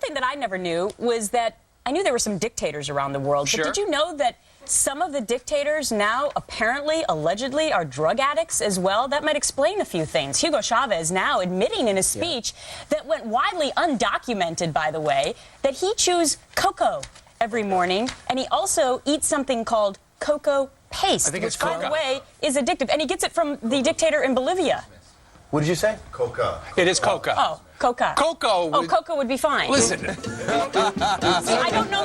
thing that I never knew was that I knew there were some dictators around the world, but did you know that some of the dictators now apparently, allegedly, are drug addicts as well? That might explain a few things. Hugo Chavez now admitting in a speech that went widely undocumented, by the way, that he chews cocoa every morning, and he also eats something called cocoa paste, which, by the way, is addictive. And he gets it from the dictator in Bolivia. What did you say? Coca. It is coca. Oh, coca. Cocoa. Oh, cocoa would be fine. Listen. See, I don't know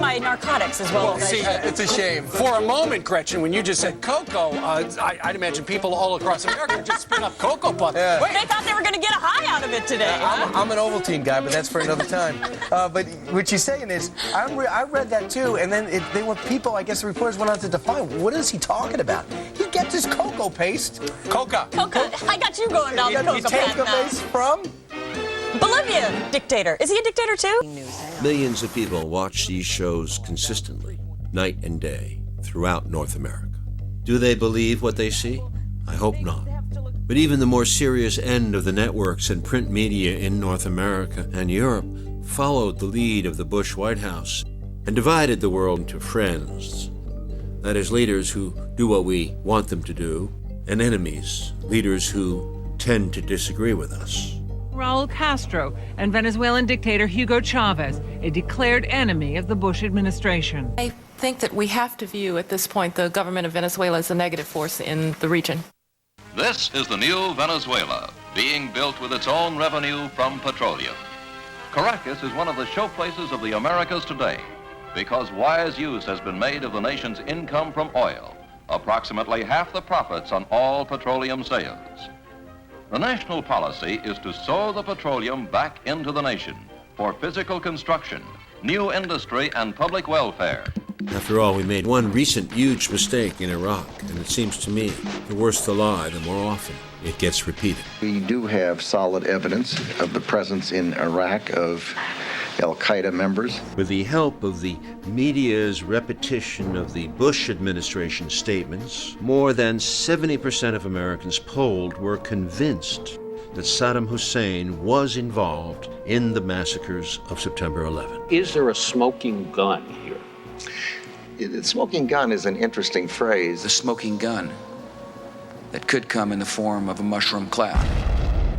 my narcotics as well. See, it's a shame. For a moment, Gretchen, when you just said cocoa, I'd imagine people all across America just spin up cocoa puffs. Wait. They thought they were going to get a high out of it today. I'm an Ovaltine guy, but that's for another time. But what you're saying is, I read that too, and then they were people, I guess the reporters went on to define, what is he talking about? He gets his cocoa paste. Coca. Coca. I got you going down the coca path now. Paste from? Bolivia dictator. Is he a dictator too? Millions of people watch these shows consistently, night and day, throughout North America. Do they believe what they see? I hope not. But even the more serious end of the networks and print media in North America and Europe followed the lead of the Bush White House and divided the world into friends. That is, leaders who do what we want them to do, and enemies, leaders who tend to disagree with us. Raul Castro and Venezuelan dictator Hugo Chavez, a declared enemy of the Bush administration. I think that we have to view at this point the government of Venezuela as a negative force in the region. This is the new Venezuela, being built with its own revenue from petroleum. Caracas is one of the showplaces of the Americas today because wise use has been made of the nation's income from oil, approximately half the profits on all petroleum sales. The national policy is to sow the petroleum back into the nation for physical construction, new industry, and public welfare. After all, we made one recent huge mistake in Iraq, and it seems to me the worse the lie, the more often it gets repeated. We do have solid evidence of the presence in Iraq of Al-Qaeda members. With the help of the media's repetition of the Bush administration statements, more than 70% of Americans polled were convinced that Saddam Hussein was involved in the massacres of September 11. Is there a smoking gun here? The smoking gun is an interesting phrase. The smoking gun that could come in the form of a mushroom cloud.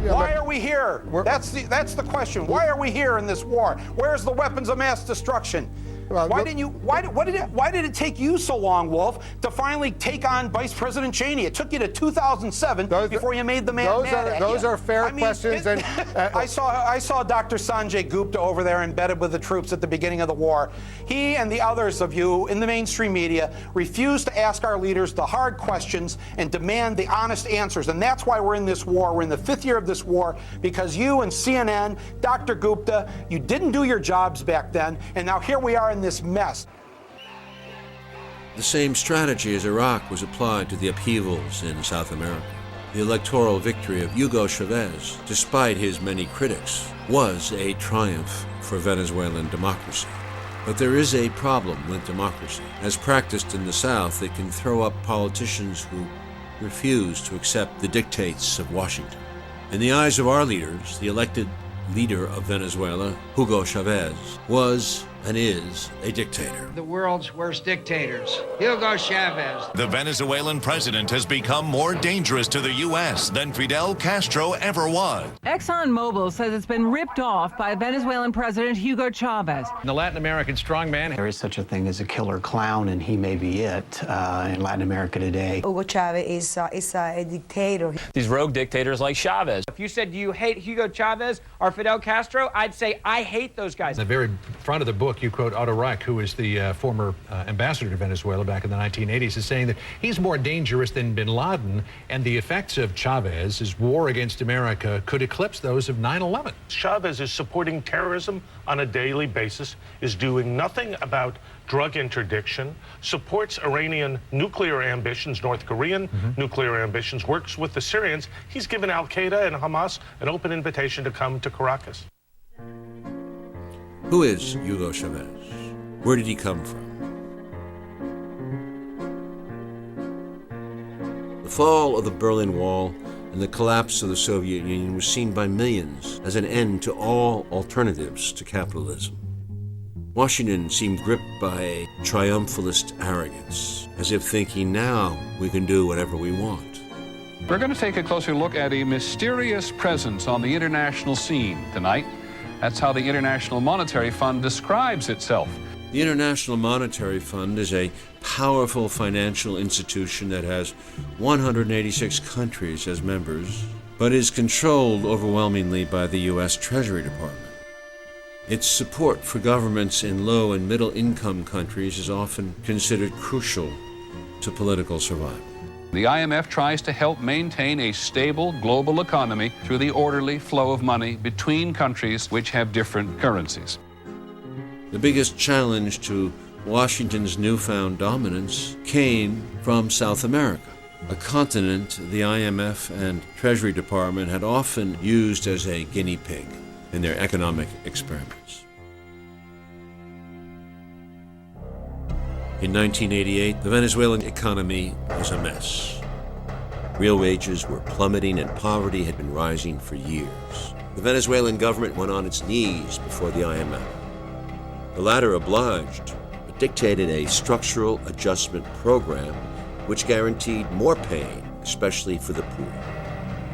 Why are we here? That's the question. Why are we here in this war? Where's the weapons of mass destruction? Why did it take you so long, Wolf, to finally take on Vice President Cheney? It took you to 2007 before you made the man mad at you. Those are fair questions. I saw Dr. Sanjay Gupta over there embedded with the troops at the beginning of the war. He and the others of you in the mainstream media refused to ask our leaders the hard questions and demand the honest answers. And that's why we're in this war. We're in the 5th year of this war because you and CNN, Dr. Gupta, you didn't do your jobs back then. And now here we are in this mess. The same strategy as Iraq was applied to the upheavals in South America. The electoral victory of Hugo Chavez, despite his many critics, was a triumph for Venezuelan democracy. But there is a problem with democracy. As practiced in the South, it can throw up politicians who refuse to accept the dictates of Washington. In the eyes of our leaders, the elected leader of Venezuela, Hugo Chavez, was and is a dictator. The world's worst dictators, Hugo Chavez. The Venezuelan president has become more dangerous to the U.S. than Fidel Castro ever was. ExxonMobil says it's been ripped off by Venezuelan President Hugo Chavez. The Latin American strongman. There is such a thing as a killer clown, and he may be it in Latin America today. Hugo Chavez is a dictator. These rogue dictators like Chavez. If you said, do you hate Hugo Chavez or Fidel Castro? I'd say, I hate those guys. In the very front of the book, you quote Otto Reich, who is the former ambassador to Venezuela back in the 1980s, is saying that he's more dangerous than bin Laden, and the effects of Chavez's war against America could eclipse those of 9/11. Chavez is supporting terrorism on a daily basis, is doing nothing about drug interdiction, supports Iranian nuclear ambitions, North Korean nuclear ambitions, works with the Syrians. He's given Al-Qaeda and Hamas an open invitation to come to Caracas. Who is Hugo Chavez? Where did he come from? The fall of the Berlin Wall and the collapse of the Soviet Union was seen by millions as an end to all alternatives to capitalism. Washington seemed gripped by a triumphalist arrogance, as if thinking now we can do whatever we want. We're going to take a closer look at a mysterious presence on the international scene tonight. That's how the International Monetary Fund describes itself. The International Monetary Fund is a powerful financial institution that has 186 countries as members, but is controlled overwhelmingly by the U.S. Treasury Department. Its support for governments in low and middle income countries is often considered crucial to political survival. The IMF tries to help maintain a stable global economy through the orderly flow of money between countries which have different currencies. The biggest challenge to Washington's newfound dominance came from South America, a continent the IMF and Treasury Department had often used as a guinea pig in their economic experiments. In 1988, the Venezuelan economy was a mess. Real wages were plummeting and poverty had been rising for years. The Venezuelan government went on its knees before the IMF. The latter obliged, but dictated a structural adjustment program which guaranteed more pay, especially for the poor.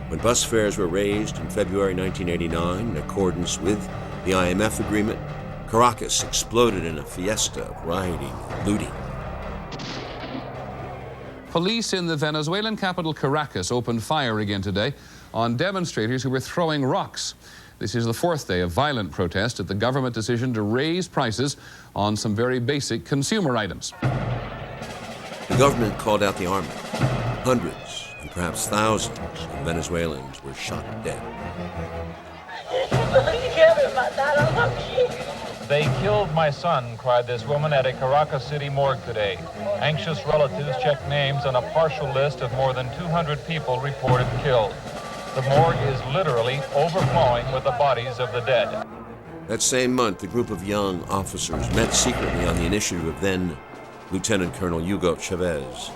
When bus fares were raised in February 1989 in accordance with the IMF agreement, Caracas exploded in a fiesta of rioting and looting. Police in the Venezuelan capital Caracas opened fire again today on demonstrators who were throwing rocks. This is the fourth day of violent protest at the government decision to raise prices on some very basic consumer items. The government called out the army. Hundreds and perhaps thousands of Venezuelans were shot dead. They killed my son, cried this woman at a Caracas City morgue today. Anxious relatives checked names on a partial list of more than 200 people reported killed. The morgue is literally overflowing with the bodies of the dead. That same month, a group of young officers met secretly on the initiative of then Lieutenant Colonel Hugo Chavez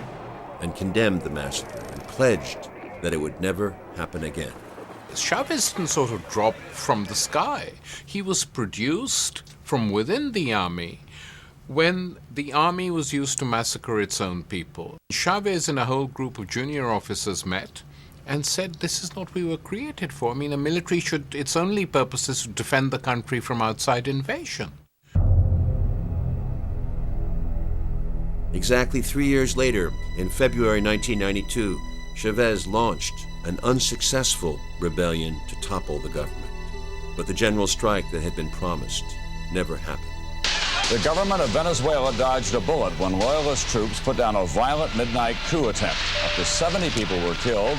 and condemned the massacre and pledged that it would never happen again. Chavez didn't sort of drop from the sky. He was produced from within the army when the army was used to massacre its own people. Chavez and a whole group of junior officers met and said, this is what we were created for. I mean, the military should, its only purpose is to defend the country from outside invasion. Exactly 3 years later, in February 1992, Chavez launched an unsuccessful rebellion to topple the government. But the general strike that had been promised never happened. The government of Venezuela dodged a bullet when loyalist troops put down a violent midnight coup attempt. Up to 70 people were killed.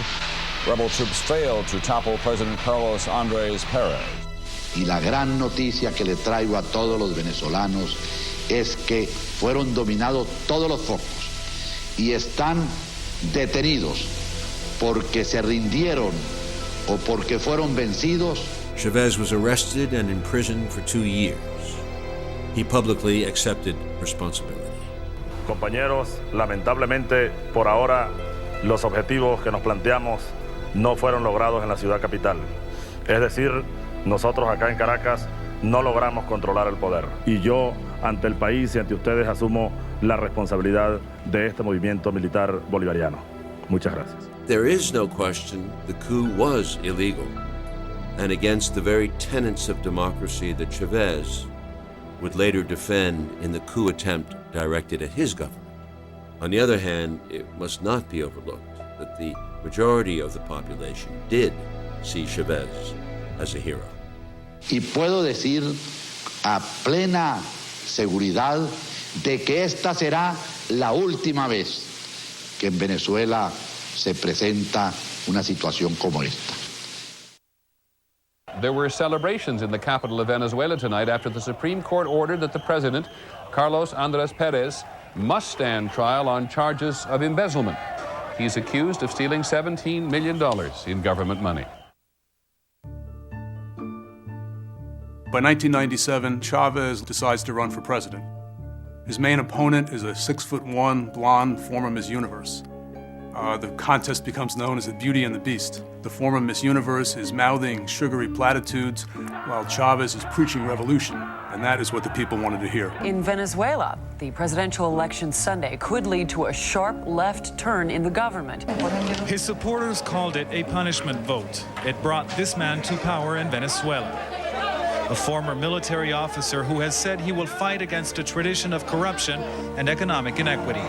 Rebel troops failed to topple President Carlos Andrés Pérez. Y la gran noticia que le traigo a todos los venezolanos es que fueron dominados todos los focos y están detenidos porque se rindieron o porque fueron vencidos. Chavez was arrested and imprisoned for 2 years. He publicly accepted responsibility. Compañeros, lamentablemente, por ahora, los objetivos que nos planteamos no fueron logrados en la ciudad capital. Es decir, nosotros acá en Caracas no logramos controlar el poder. Y yo, ante el país y ante ustedes, asumo la responsabilidad de este movimiento militar bolivariano. Muchas gracias. There is no question the coup was illegal and against the very tenets of democracy that Chavez would later defend in the coup attempt directed at his government. On the other hand, it must not be overlooked that the majority of the population did see Chavez as a hero. Y puedo decir a plena seguridad de que esta será la última vez que en Venezuela se presenta una situación como esta. There were celebrations in the capital of Venezuela tonight after the Supreme Court ordered that the president, Carlos Andrés Pérez, must stand trial on charges of embezzlement. He's accused of stealing $17 million in government money. By 1997, Chavez decides to run for president. His main opponent is a 6'1" blonde former Miss Universe. The contest becomes known as the Beauty and the Beast. The former Miss Universe is mouthing sugary platitudes while Chavez is preaching revolution, and that is what the people wanted to hear. In Venezuela, the presidential election Sunday could lead to a sharp left turn in the government. His supporters called it a punishment vote. It brought this man to power in Venezuela. A former military officer who has said he will fight against a tradition of corruption and economic inequity.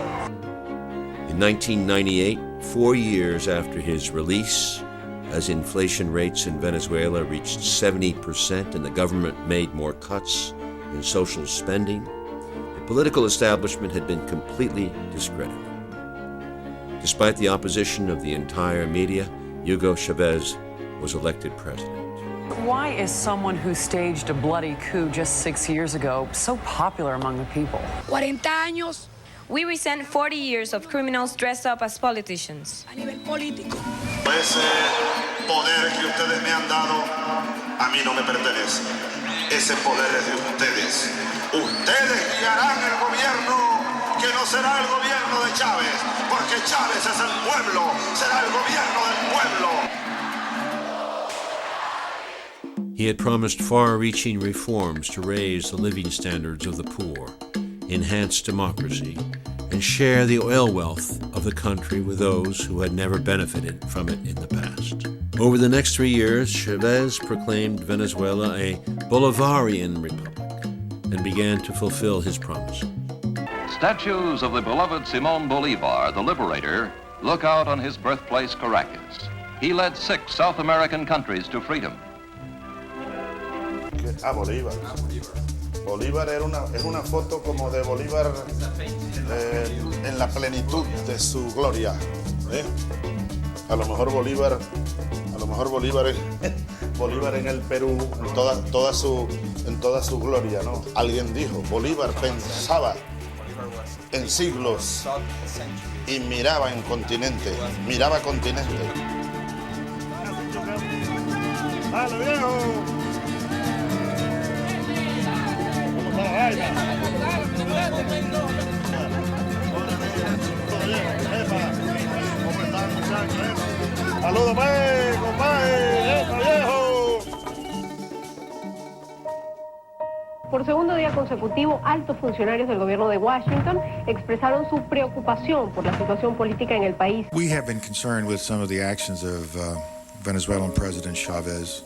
In 1998, 4 years after his release, as inflation rates in Venezuela reached 70% and the government made more cuts in social spending, the political establishment had been completely discredited. Despite the opposition of the entire media, Hugo Chavez was elected president. Why is someone who staged a bloody coup just 6 years ago so popular among the people? 40 años. We resent 40 years of criminals dressed up as politicians. A nivel político. Ese poder que ustedes me han dado, a mí no me pertenece. Ese poder es de ustedes. Ustedes guiarán el gobierno, que no será el gobierno de Chávez, porque Chávez es el pueblo, será el gobierno del pueblo. He had promised far-reaching reforms to raise the living standards of the poor, enhance democracy, and share the oil wealth of the country with those who had never benefited from it in the past. Over the next 3 years, Chavez proclaimed Venezuela a Bolivarian republic and began to fulfill his promise. Statues of the beloved Simón Bolívar, the liberator, look out on his birthplace, Caracas. He led 6 South American countries to freedom. Bolívar. Bolívar es una foto como de Bolívar en la plenitud de su gloria. A lo mejor Bolívar es Bolívar en el Perú en toda su gloria, ¿no? Alguien dijo, Bolívar pensaba en siglos y miraba en continente, miraba continente. ¡Dale, viejo! Saludos, compadre, viejo. Por segundo día consecutivo, altos funcionarios del gobierno de Washington expresaron su preocupación por la situación política en el país. We have been concerned with some of the actions of Venezuelan President Chavez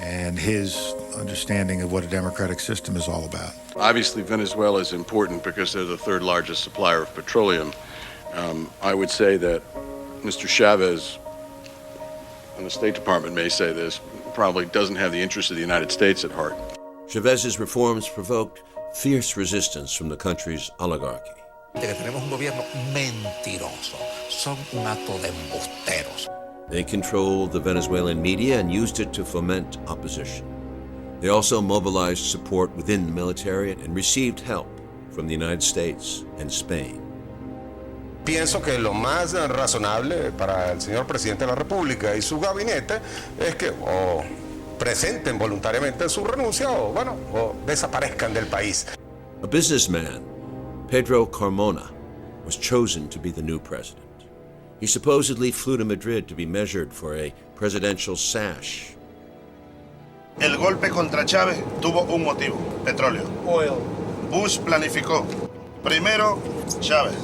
and his understanding of what a democratic system is all about. Obviously, Venezuela is important because they're the third largest supplier of petroleum. I would say that Mr. Chavez, and the State Department may say this, probably doesn't have the interests of the United States at heart. Chavez's reforms provoked fierce resistance from the country's oligarchy. Tenemos un gobierno mentiroso. Son un hato de embusteros. They controlled the Venezuelan media and used it to foment opposition. They also mobilized support within the military and received help from the United States and Spain. Pienso que lo más razonable para el señor presidente de la República y su gabinete es que o presenten voluntariamente su renuncia o desaparezcan del país. A businessman, Pedro Carmona, was chosen to be the new president. He supposedly flew to Madrid to be measured for a presidential sash. El golpe contra Chávez tuvo un motivo, petróleo. Oil. Bush planificó. Primero, Chávez.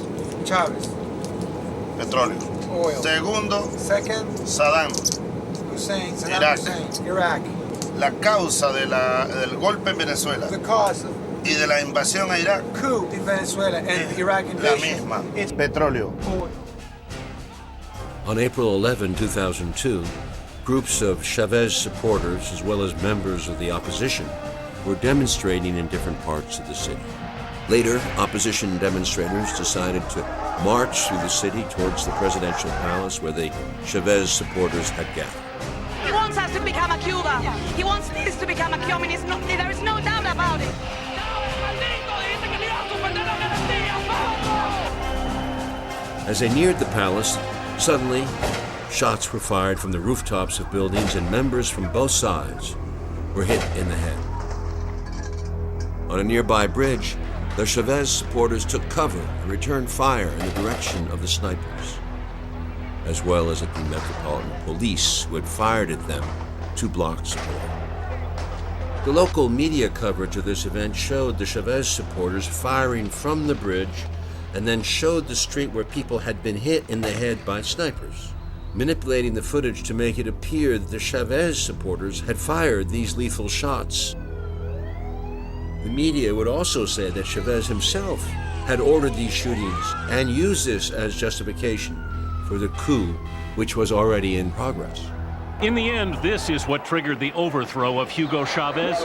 Petróleo. Oil. Segundo, Second, Saddam Saddam Hussein, Iraq. La causa del golpe en Venezuela The cause of y de la invasión a Irak, coup in Venezuela and the Iraq la invasion. misma, petróleo. On April 11, 2002, groups of Chavez supporters, as well as members of the opposition, were demonstrating in different parts of the city. Later, opposition demonstrators decided to march through the city towards the presidential palace where the Chavez supporters had gathered. He wants us to become a Cuba. He wants this to become a communist. There is no doubt about it. As they neared the palace, suddenly, shots were fired from the rooftops of buildings and members from both sides were hit in the head. On a nearby bridge, the Chavez supporters took cover and returned fire in the direction of the snipers. as well as at the Metropolitan Police, who had fired at them 2 blocks away. The local media coverage of this event showed the Chavez supporters firing from the bridge and then showed the street where people had been hit in the head by snipers, manipulating the footage to make it appear that the Chavez supporters had fired these lethal shots. The media would also say that Chavez himself had ordered these shootings and used this as justification for the coup, which was already in progress. In the end, this is what triggered the overthrow of Hugo Chavez.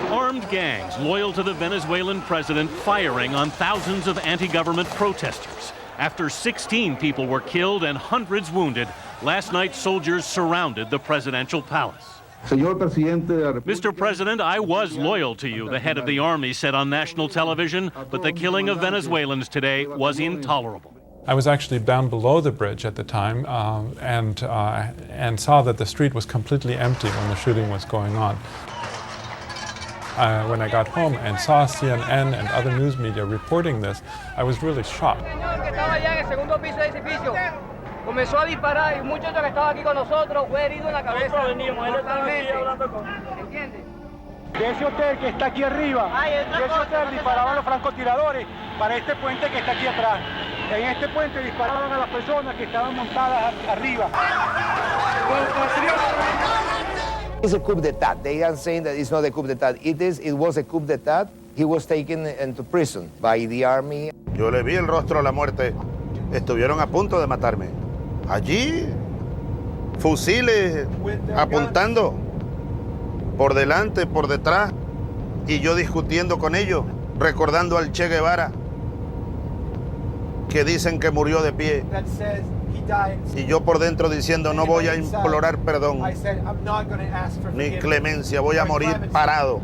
Armed gangs loyal to the Venezuelan president firing on thousands of anti-government protesters. After 16 people were killed and hundreds wounded, last night soldiers surrounded the presidential palace. Mr. President, I was loyal to you, the head of the army said on national television, but the killing of Venezuelans today was intolerable. I was actually down below the bridge at the time and saw that the street was completely empty when the shooting was going on. When I got home and saw CNN and other news media reporting this, I was really shocked. Comenzó a disparar y un muchacho que estaba aquí con nosotros fue herido en la cabeza. ¿Entiende? De ese hotel que está aquí arriba, de ese hotel disparaban los francotiradores para este puente que está aquí atrás. En este puente disparaban a las personas que estaban montadas arriba. It's a coup d'etat. They are saying that it's not a coup d'etat. It was a coup d'etat. He was taken into prison by the army. Yo le vi el rostro a la muerte. Estuvieron a punto de matarme. Allí, fusiles apuntando por delante, por detrás, y yo discutiendo con ellos, recordando al Che Guevara, que dicen que murió de pie. Y yo por dentro diciendo, no voy a implorar perdón, ni clemencia, voy a morir parado.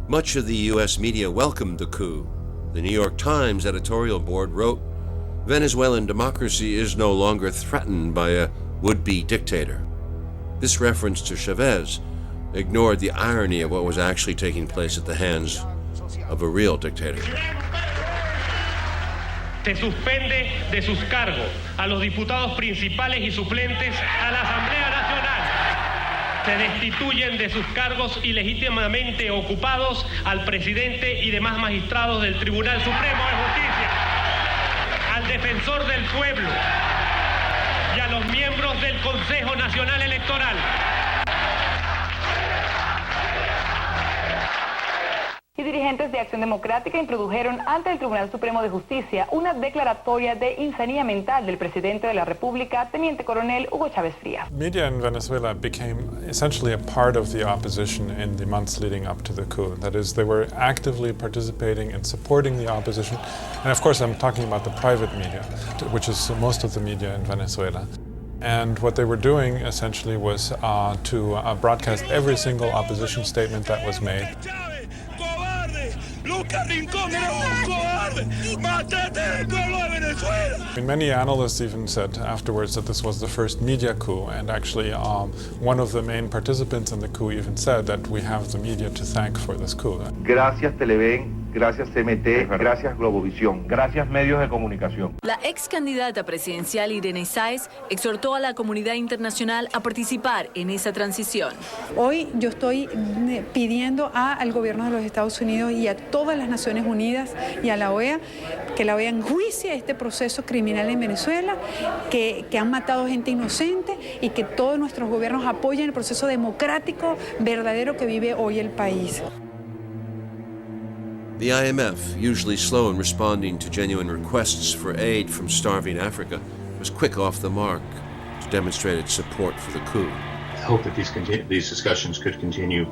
Much of the U.S. media welcomed the coup. The New York Times editorial board wrote, "Venezuelan democracy is no longer threatened by a would-be dictator." This reference to Chavez ignored the irony of what was actually taking place at the hands of a real dictator. Se suspende de sus cargos a los diputados principales y suplentes a la Asamblea Nacional. Se destituyen de sus cargos ilegítimamente ocupados al presidente y demás magistrados del Tribunal Supremo de Justicia, al defensor del pueblo y a los miembros del Consejo Nacional Electoral. Y dirigentes de Acción Democrática introdujeron ante el Tribunal Supremo de Justicia una declaratoria de insanía mental del presidente de la República, teniente coronel Hugo Chavez Frías. Media in Venezuela became essentially a part of the opposition in the months leading up to the coup. That is, they were actively participating and supporting the opposition. And of course, I'm talking about the private media, which is most of the media in Venezuela. And what they were doing essentially was to broadcast every single opposition statement that was made. Many analysts even said afterwards that this was the first media coup, and actually one of the main participants in the coup even said that we have the media to thank for this coup. Gracias Televen, gracias CMT, gracias Globovisión, gracias medios de comunicación. La ex candidata presidencial Irene Sáez exhortó a la comunidad internacional a participar en esa transición. Hoy yo estoy pidiendo al gobierno de los Estados Unidos y a todas las Naciones Unidas y a la OEA que la OEA enjuicie este proceso criminal en Venezuela, que han matado gente inocente y que todos nuestros gobiernos apoyen el proceso democrático verdadero que vive hoy el país. The IMF, usually slow in responding to genuine requests for aid from starving Africa, was quick off the mark to demonstrate its support for the coup. I hope that these discussions could continue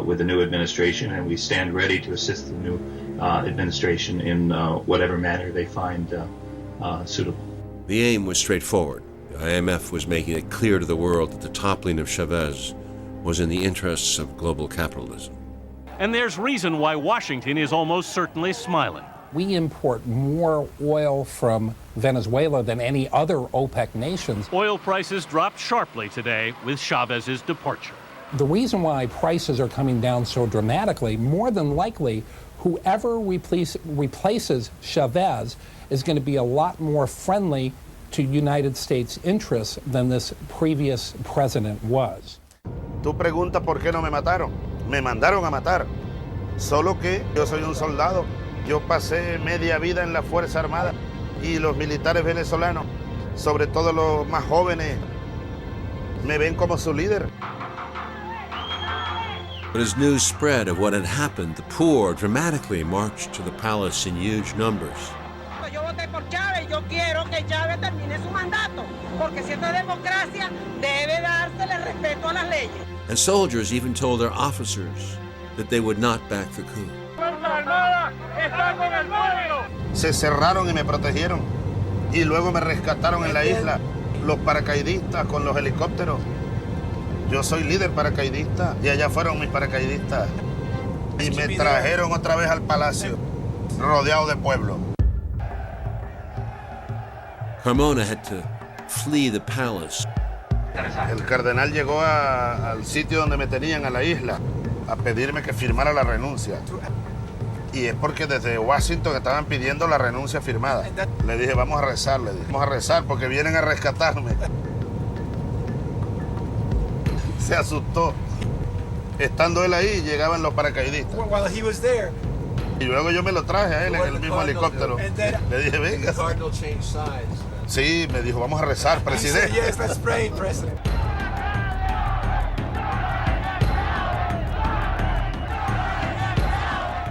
with the new administration, and we stand ready to assist the new administration in whatever manner they find suitable. The aim was straightforward. The IMF was making it clear to the world that the toppling of Chavez was in the interests of global capitalism. And there's reason why Washington is almost certainly smiling. We import more oil from Venezuela than any other OPEC nations. Oil prices dropped sharply today with Chavez's departure. The reason why prices are coming down so dramatically, more than likely, whoever replaces Chavez is going to be a lot more friendly to United States interests than this previous president was. Tú preguntas por qué no me mataron. Me mandaron a matar. Solo que yo soy un soldado. Yo pasé media vida en la Fuerza Armada y los militares venezolanos, sobre todo los más jóvenes, me ven como su líder. But as news spread of what had happened, the poor dramatically marched to the palace in huge numbers. Yo voté por Chávez y yo quiero que Chávez termine su mandato, porque si esto es democracia, debe dársele respeto a las leyes. And soldiers even told their officers that they would not back the coup. Se cerraron y me protegieron. Y luego me rescataron en la isla los paracaidistas con los helicópteros. Yo soy líder paracaidista y allá fueron mis paracaidistas. Y me trajeron otra vez al palacio, rodeado de pueblo. Carmona had to flee the palace. El cardenal llegó al sitio donde me tenían, a la isla, a pedirme que firmara la renuncia. Y es porque desde Washington estaban pidiendo la renuncia firmada. Le dije, vamos a rezar, vamos a rezar porque vienen a rescatarme. Se asustó. Estando él ahí, llegaban los paracaidistas. Y luego yo me lo traje a él en el mismo helicóptero. Le dije, venga. Sí, me dijo, vamos a rezar, presidente.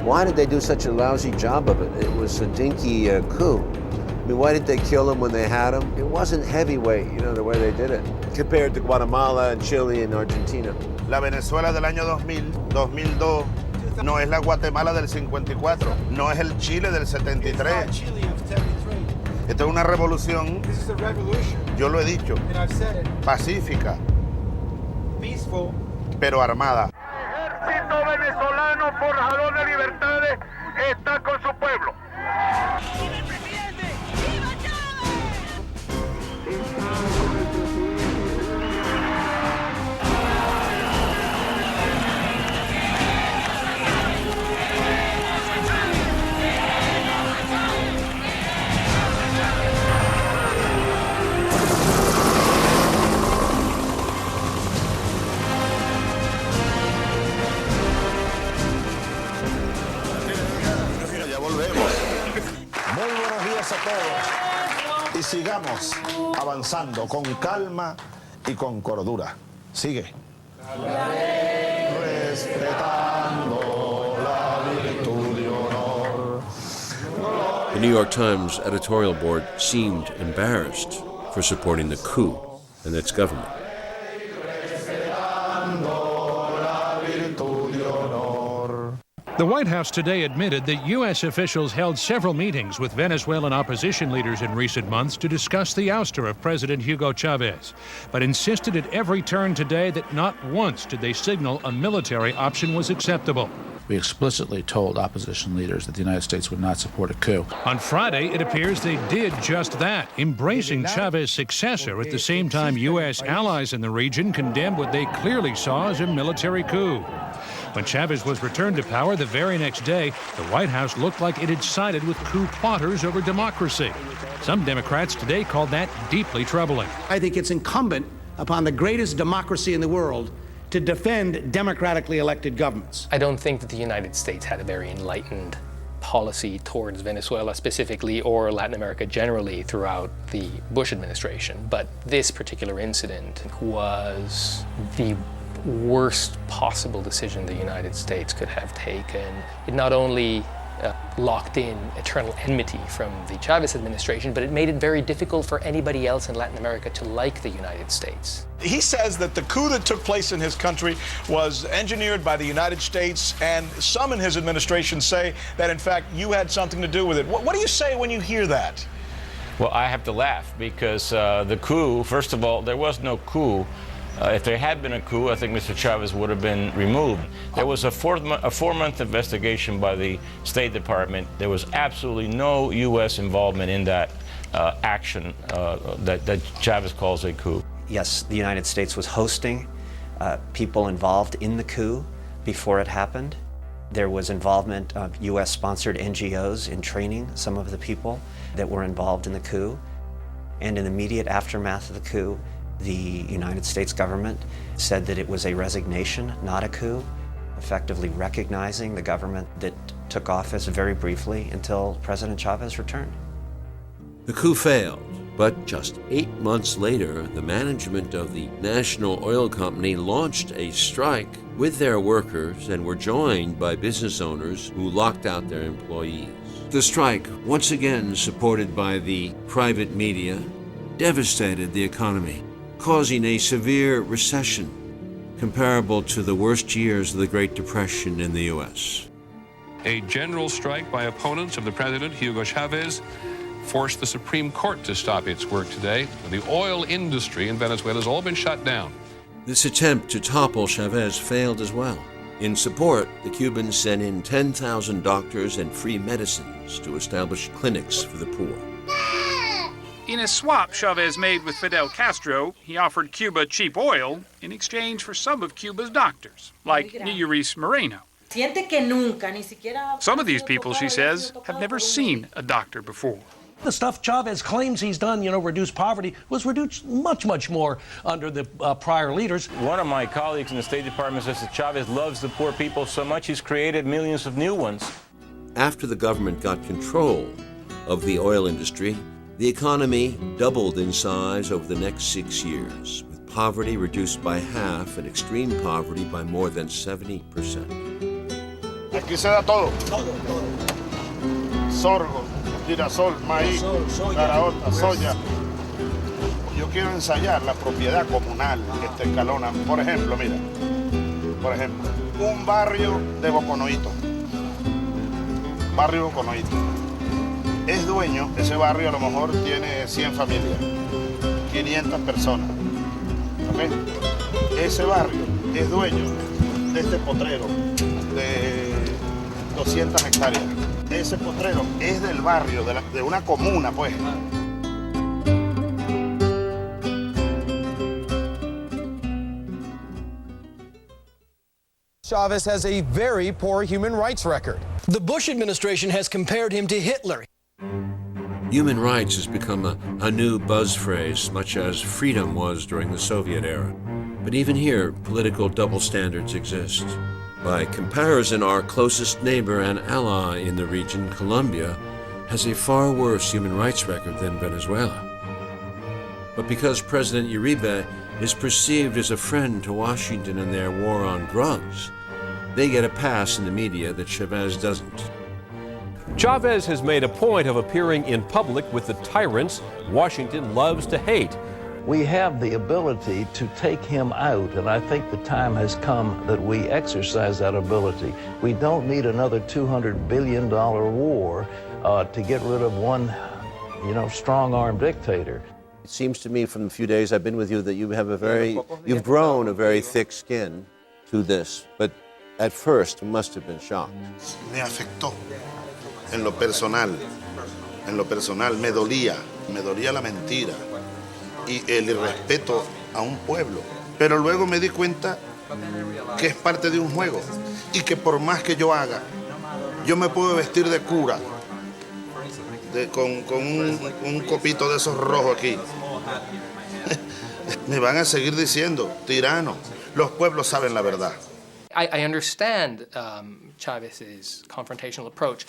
Why did they do such a lousy job of it? It was a dinky coup. I mean, why did they kill him when they had him? It wasn't heavyweight, you know, the way they did it, compared to Guatemala and Chile and Argentina. La Venezuela del año 2000, 2002, no es la Guatemala del 54, no es el Chile del 73. Esto es una revolución, yo lo he dicho, pacífica, pero armada. El ejército venezolano forjador de libertades está con su pueblo. ¡Viva el presidente! ¡Viva Chávez! Ya volvemos. Muy buenos días a todos. Y sigamos avanzando con calma y con cordura. Sigue. Respetando la virtud y honor. The New York Times editorial board seemed embarrassed for supporting the coup and its government. The White House today admitted that U.S. officials held several meetings with Venezuelan opposition leaders in recent months to discuss the ouster of President Hugo Chavez, but insisted at every turn today that not once did they signal a military option was acceptable. We explicitly told opposition leaders that the United States would not support a coup. On Friday, it appears they did just that, embracing Chavez's successor at the same time U.S. allies in the region condemned what they clearly saw as a military coup. When Chavez was returned to power the very next day, the White House looked like it had sided with coup plotters over democracy. Some Democrats today called that deeply troubling. I think it's incumbent upon the greatest democracy in the world to defend democratically elected governments. I don't think that the United States had a very enlightened policy towards Venezuela specifically or Latin America generally throughout the Bush administration, but this particular incident was the worst possible decision the United States could have taken. It not only locked in eternal enmity from the Chavez administration, but it made it very difficult for anybody else in Latin America to like the United States. He says that the coup that took place in his country was engineered by the United States, and some in his administration say that, in fact, you had something to do with it. What do you say when you hear that? Well, I have to laugh because the coup, first of all, there was no coup. If there had been a coup, I think Mr. Chavez would have been removed. There was a four-month investigation by the State Department. There was absolutely no U.S. involvement in that action that Chavez calls a coup. Yes, the United States was hosting people involved in the coup before it happened. There was involvement of U.S.-sponsored NGOs in training some of the people that were involved in the coup. And in the immediate aftermath of the coup, the United States government said that it was a resignation, not a coup, effectively recognizing the government that took office very briefly until President Chavez returned. The coup failed, but just 8 months later, the management of the National Oil Company launched a strike with their workers and were joined by business owners who locked out their employees. The strike, once again supported by the private media, devastated the economy, causing a severe recession comparable to the worst years of the Great Depression in the U.S. A general strike by opponents of the president, Hugo Chavez, forced the Supreme Court to stop its work today. The oil industry in Venezuela has all been shut down. This attempt to topple Chavez failed as well. In support, the Cubans sent in 10,000 doctors and free medicines to establish clinics for the poor. In a swap Chavez made with Fidel Castro, he offered Cuba cheap oil in exchange for some of Cuba's doctors, like Neyuris Moreno. Some of these people, she says, have never seen a doctor before. The stuff Chavez claims he's done, reduce poverty, was reduced much, much more under the prior leaders. One of my colleagues in the State Department says that Chavez loves the poor people so much he's created millions of new ones. After the government got control of the oil industry, the economy doubled in size over the next 6 years, with poverty reduced by half and extreme poverty by more than 70%. Aquí se da todo. Sorgo, girasol, maíz, caraota, soya. Yo quiero ensayar la propiedad comunal que esta escalona. Por ejemplo, mira. Por ejemplo, un barrio de Boconoito. Barrio Boconoito. Es dueño, ese barrio a lo mejor tiene 100 familias, 500 personas. ¿Ok? Ese barrio es dueño de este potrero de 200 hectáreas. Ese potrero es del barrio, de una comuna, pues. Chavez has a very poor human rights record. The Bush administration has compared him to Hitler. Human rights has become a new buzz phrase, much as freedom was during the Soviet era. But even here, political double standards exist. By comparison, our closest neighbor and ally in the region, Colombia, has a far worse human rights record than Venezuela. But because President Uribe is perceived as a friend to Washington in their war on drugs, they get a pass in the media that Chavez doesn't. Chavez has made a point of appearing in public with the tyrants Washington loves to hate. We have the ability to take him out, and I think the time has come that we exercise that ability. We don't need another $200 billion war to get rid of one, strong-armed dictator. It seems to me from the few days I've been with you that you've grown a very thick skin to this, but at first you must have been shocked. Me afectó en lo personal, me dolía la mentira y el irrespeto a un pueblo. Pero luego me di cuenta que es parte de un juego y que por más que yo haga, yo me puedo vestir de cura, con un copito de esos rojos aquí. Me van a seguir diciendo, tirano, los pueblos saben la verdad. I understand Chavez's confrontational approach.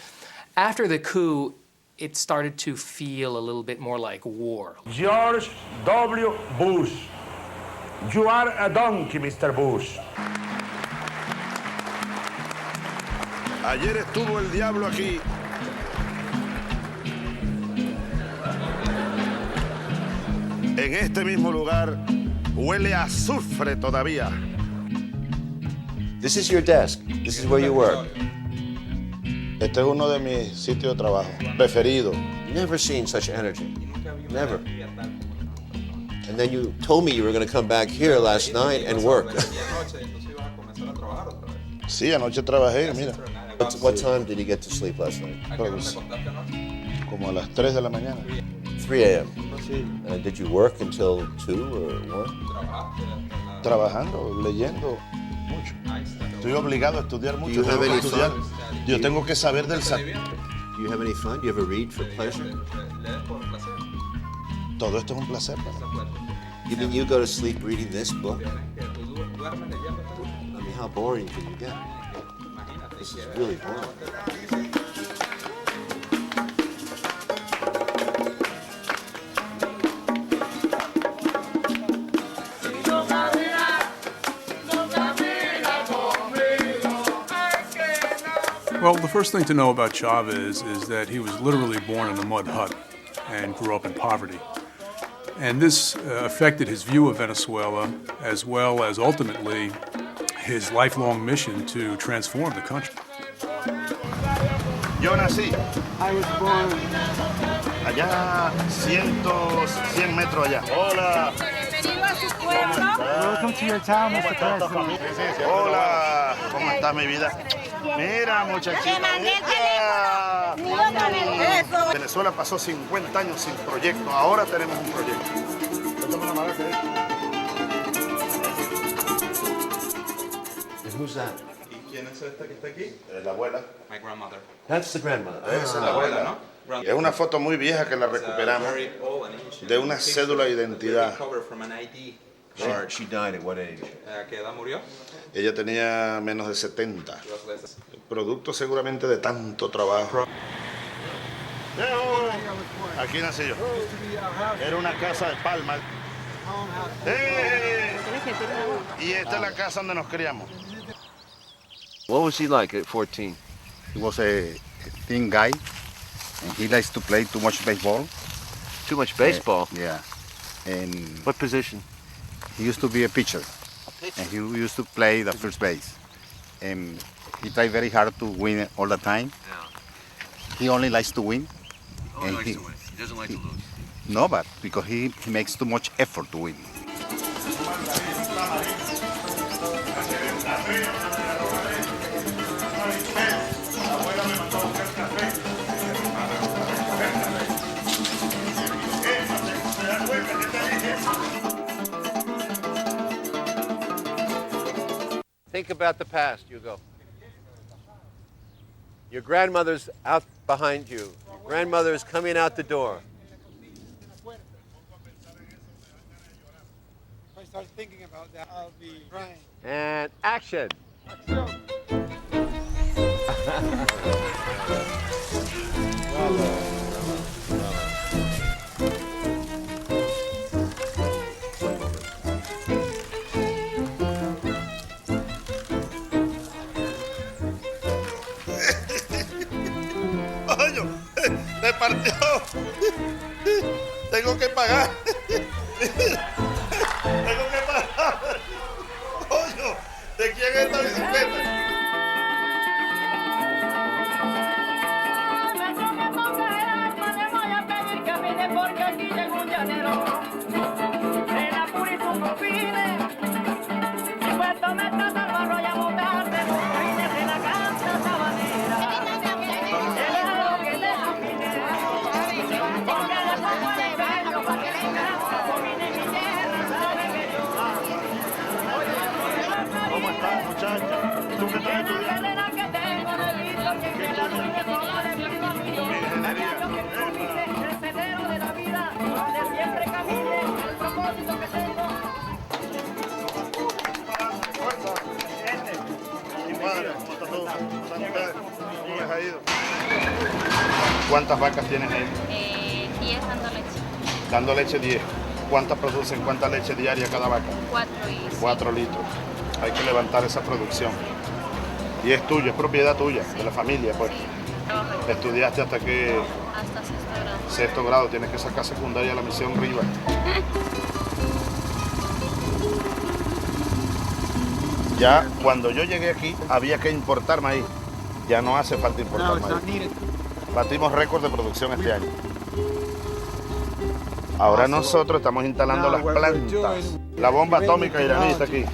After the coup, it started to feel a little bit more like war. George W. Bush. You are a donkey, Mr. Bush. Ayer estuvo el diablo aquí. En este mismo lugar huele a azufre todavía. This is your desk. This is where you work. Este es uno de mis sitios de trabajo preferido. Never seen such energy. Never. And then you told me you were going to come back here last night and work. Sí, anoche trabajé, mira. What time did you get to sleep last night? Pues, como a las 3 de la mañana. 3 a.m. Did you work until 2 or 1? Trabajando, leyendo mucho. Estoy obligado a estudiar mucho. Do you have any fun? Yo tengo que saber del Do you have any fun? Do you ever read for pleasure? Todo esto es un placer para mí. You mean you go to sleep reading this book? I mean, how boring can you get? This is really boring. Well, the first thing to know about Chavez is that he was literally born in a mud hut and grew up in poverty. And this affected his view of Venezuela, as well as ultimately his lifelong mission to transform the country. Yo nací I was born allá 100 metros allá. Hola. Welcome to your town, Mr. President. Hola. ¿Cómo está mi vida? Mira, muchachita. Venezuela pasó 50 años sin proyecto. Ahora tenemos un proyecto. And who's that? ¿Y quién es esta que está aquí? La abuela. My grandmother. That's the grandmother. Esa es la abuela, ¿no? Es una foto muy vieja que la recuperamos de una cédula de identidad. She died at what age? ¿A qué edad murió? Ella tenía menos de 70. Producto seguramente de tanto trabajo. Aquí nací yo. Era una casa de palma. Y esta es la casa donde nos criamos. What was he like at 14? He was a thin guy, and he likes to play too much baseball. Too much baseball? Yeah. And what position? He used to be a pitcher, and he used to play the first base. And he tried very hard to win all the time. Yeah. He only likes to win. Oh, he likes to win. He doesn't like to lose. No, but because he makes too much effort to win. Think about the past, Hugo. Your grandmother's out behind you. Your grandmother is coming out the door. If I start thinking about that, I'll be crying. And action. ¡Coño! ¡Me partió! Tengo que pagar. Tengo que pagar. ¡Coño! ¿De quién es esta bicicleta? Porque aquí llegó un llanero de la Purísimo Confine y puesto metas al barro y a montar de confines de la cancha sabanera. El algo que le afine, porque le pongo el empeño para que le encanta, confine mi tierra, sabe que yo. ¿Cómo estás, muchacha? ¿Tú qué estás estudiando? Que tengo de visto que la luz de sola de mi camino. Siempre camine el propósito que tengo. ¿Cómo está todo? ¿Cómo les ha ido? ¿Cuántas vacas tienes ahí? 10 dando leche. Dando leche 10. ¿Cuántas producen? ¿Cuánta leche diaria cada vaca? 4 litros. Hay que levantar esa producción. Y es tuyo, es propiedad tuya, de la familia, pues. Sí, ¿estudiaste hasta qué? Hasta sexto grado. Sexto grado, tienes que sacar secundaria la misión Riva. Ya cuando yo llegué aquí había que importar maíz. Ya no hace falta importar maíz. Batimos récord de producción este año. Ahora nosotros estamos instalando las plantas. La bomba atómica iraní está aquí.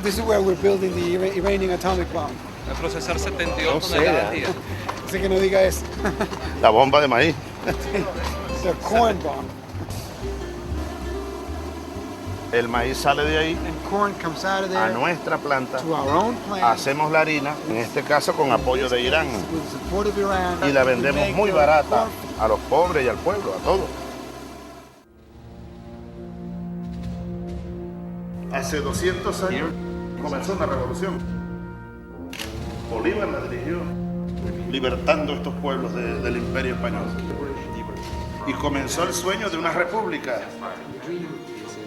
This is where we're building the Iranian atomic bomb. A procesar 72 toneladas al día. Sé que no diga eso. La bomba de maíz. The corn bomb. El maíz sale de ahí Corn comes out of there a nuestra planta. to our own plant. Hacemos la harina, en este caso con apoyo de Irán. With the support of Iran. Y la vendemos muy barata a los pobres y al pueblo, a todos. Hace 200 años comenzó una revolución. Bolívar la dirigió, libertando estos pueblos del Imperio Español. Y comenzó el sueño de una república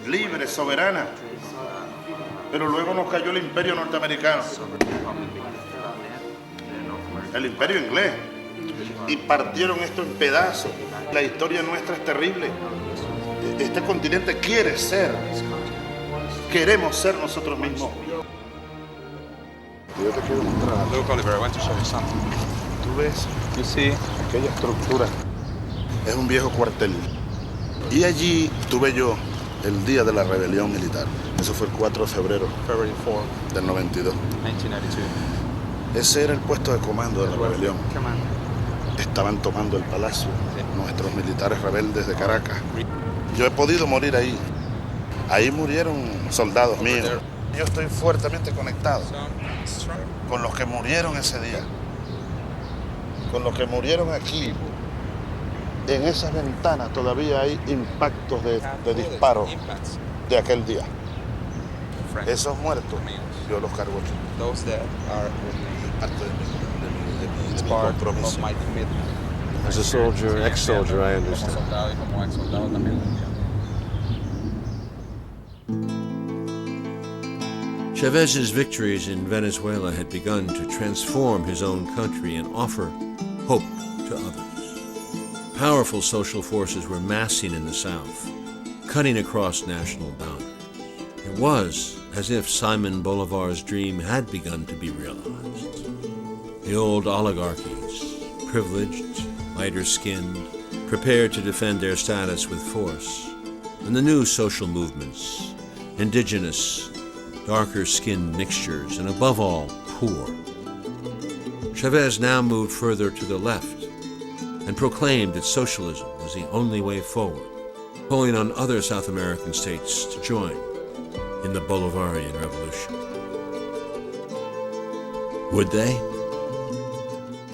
libre, soberana. Pero luego nos cayó el Imperio norteamericano, el Imperio inglés, y partieron esto en pedazos. La historia nuestra es terrible. Este continente quiere ser, queremos ser nosotros mismos. Yo te quiero mostrar. Look, Oliver, I want to show you something. ¿Tú ves? You see? Aquella estructura es un viejo cuartel. Y allí tuve yo el día de la rebelión militar. Eso fue el 4 de febrero February 4, del 92. 1992. Ese era el puesto de comando de la rebelión. Command. Estaban tomando el palacio nuestros militares rebeldes de Caracas. Yo he podido morir ahí. Ahí murieron soldados míos. Yo estoy fuertemente conectado con los que murieron ese día. Con los que murieron aquí. En esas ventanas todavía hay impactos de disparos de aquel día. Esos muertos, yo los cargo aquí. Those that are Parte de mi part compromiso. of my commitment. As a soldier, ex-soldier, I understand. Como soldado y como ex soldado también lo entiendo. Chavez's victories in Venezuela had begun to transform his own country and offer hope to others. Powerful social forces were massing in the South, cutting across national boundaries. It was as if Simon Bolivar's dream had begun to be realized. The old oligarchies, privileged, lighter-skinned, prepared to defend their status with force, and the new social movements, indigenous, darker-skinned mixtures, and above all, poor. Chavez now moved further to the left and proclaimed that socialism was the only way forward, calling on other South American states to join in the Bolivarian Revolution. Would they?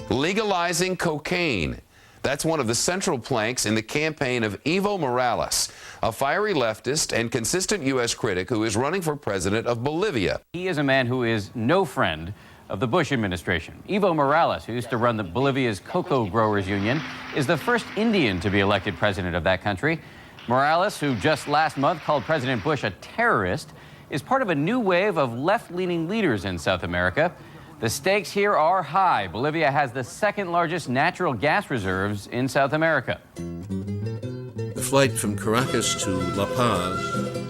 Legalizing cocaine. That's one of the central planks in the campaign of Evo Morales, a fiery leftist and consistent U.S. critic who is running for president of Bolivia. He is a man who is no friend of the Bush administration. Evo Morales, who used to run Bolivia's Cocoa Growers Union, is the first Indian to be elected president of that country. Morales, who just last month called President Bush a terrorist, is part of a new wave of left-leaning leaders in South America. The stakes here are high. Bolivia has the second largest natural gas reserves in South America. The flight from Caracas to La Paz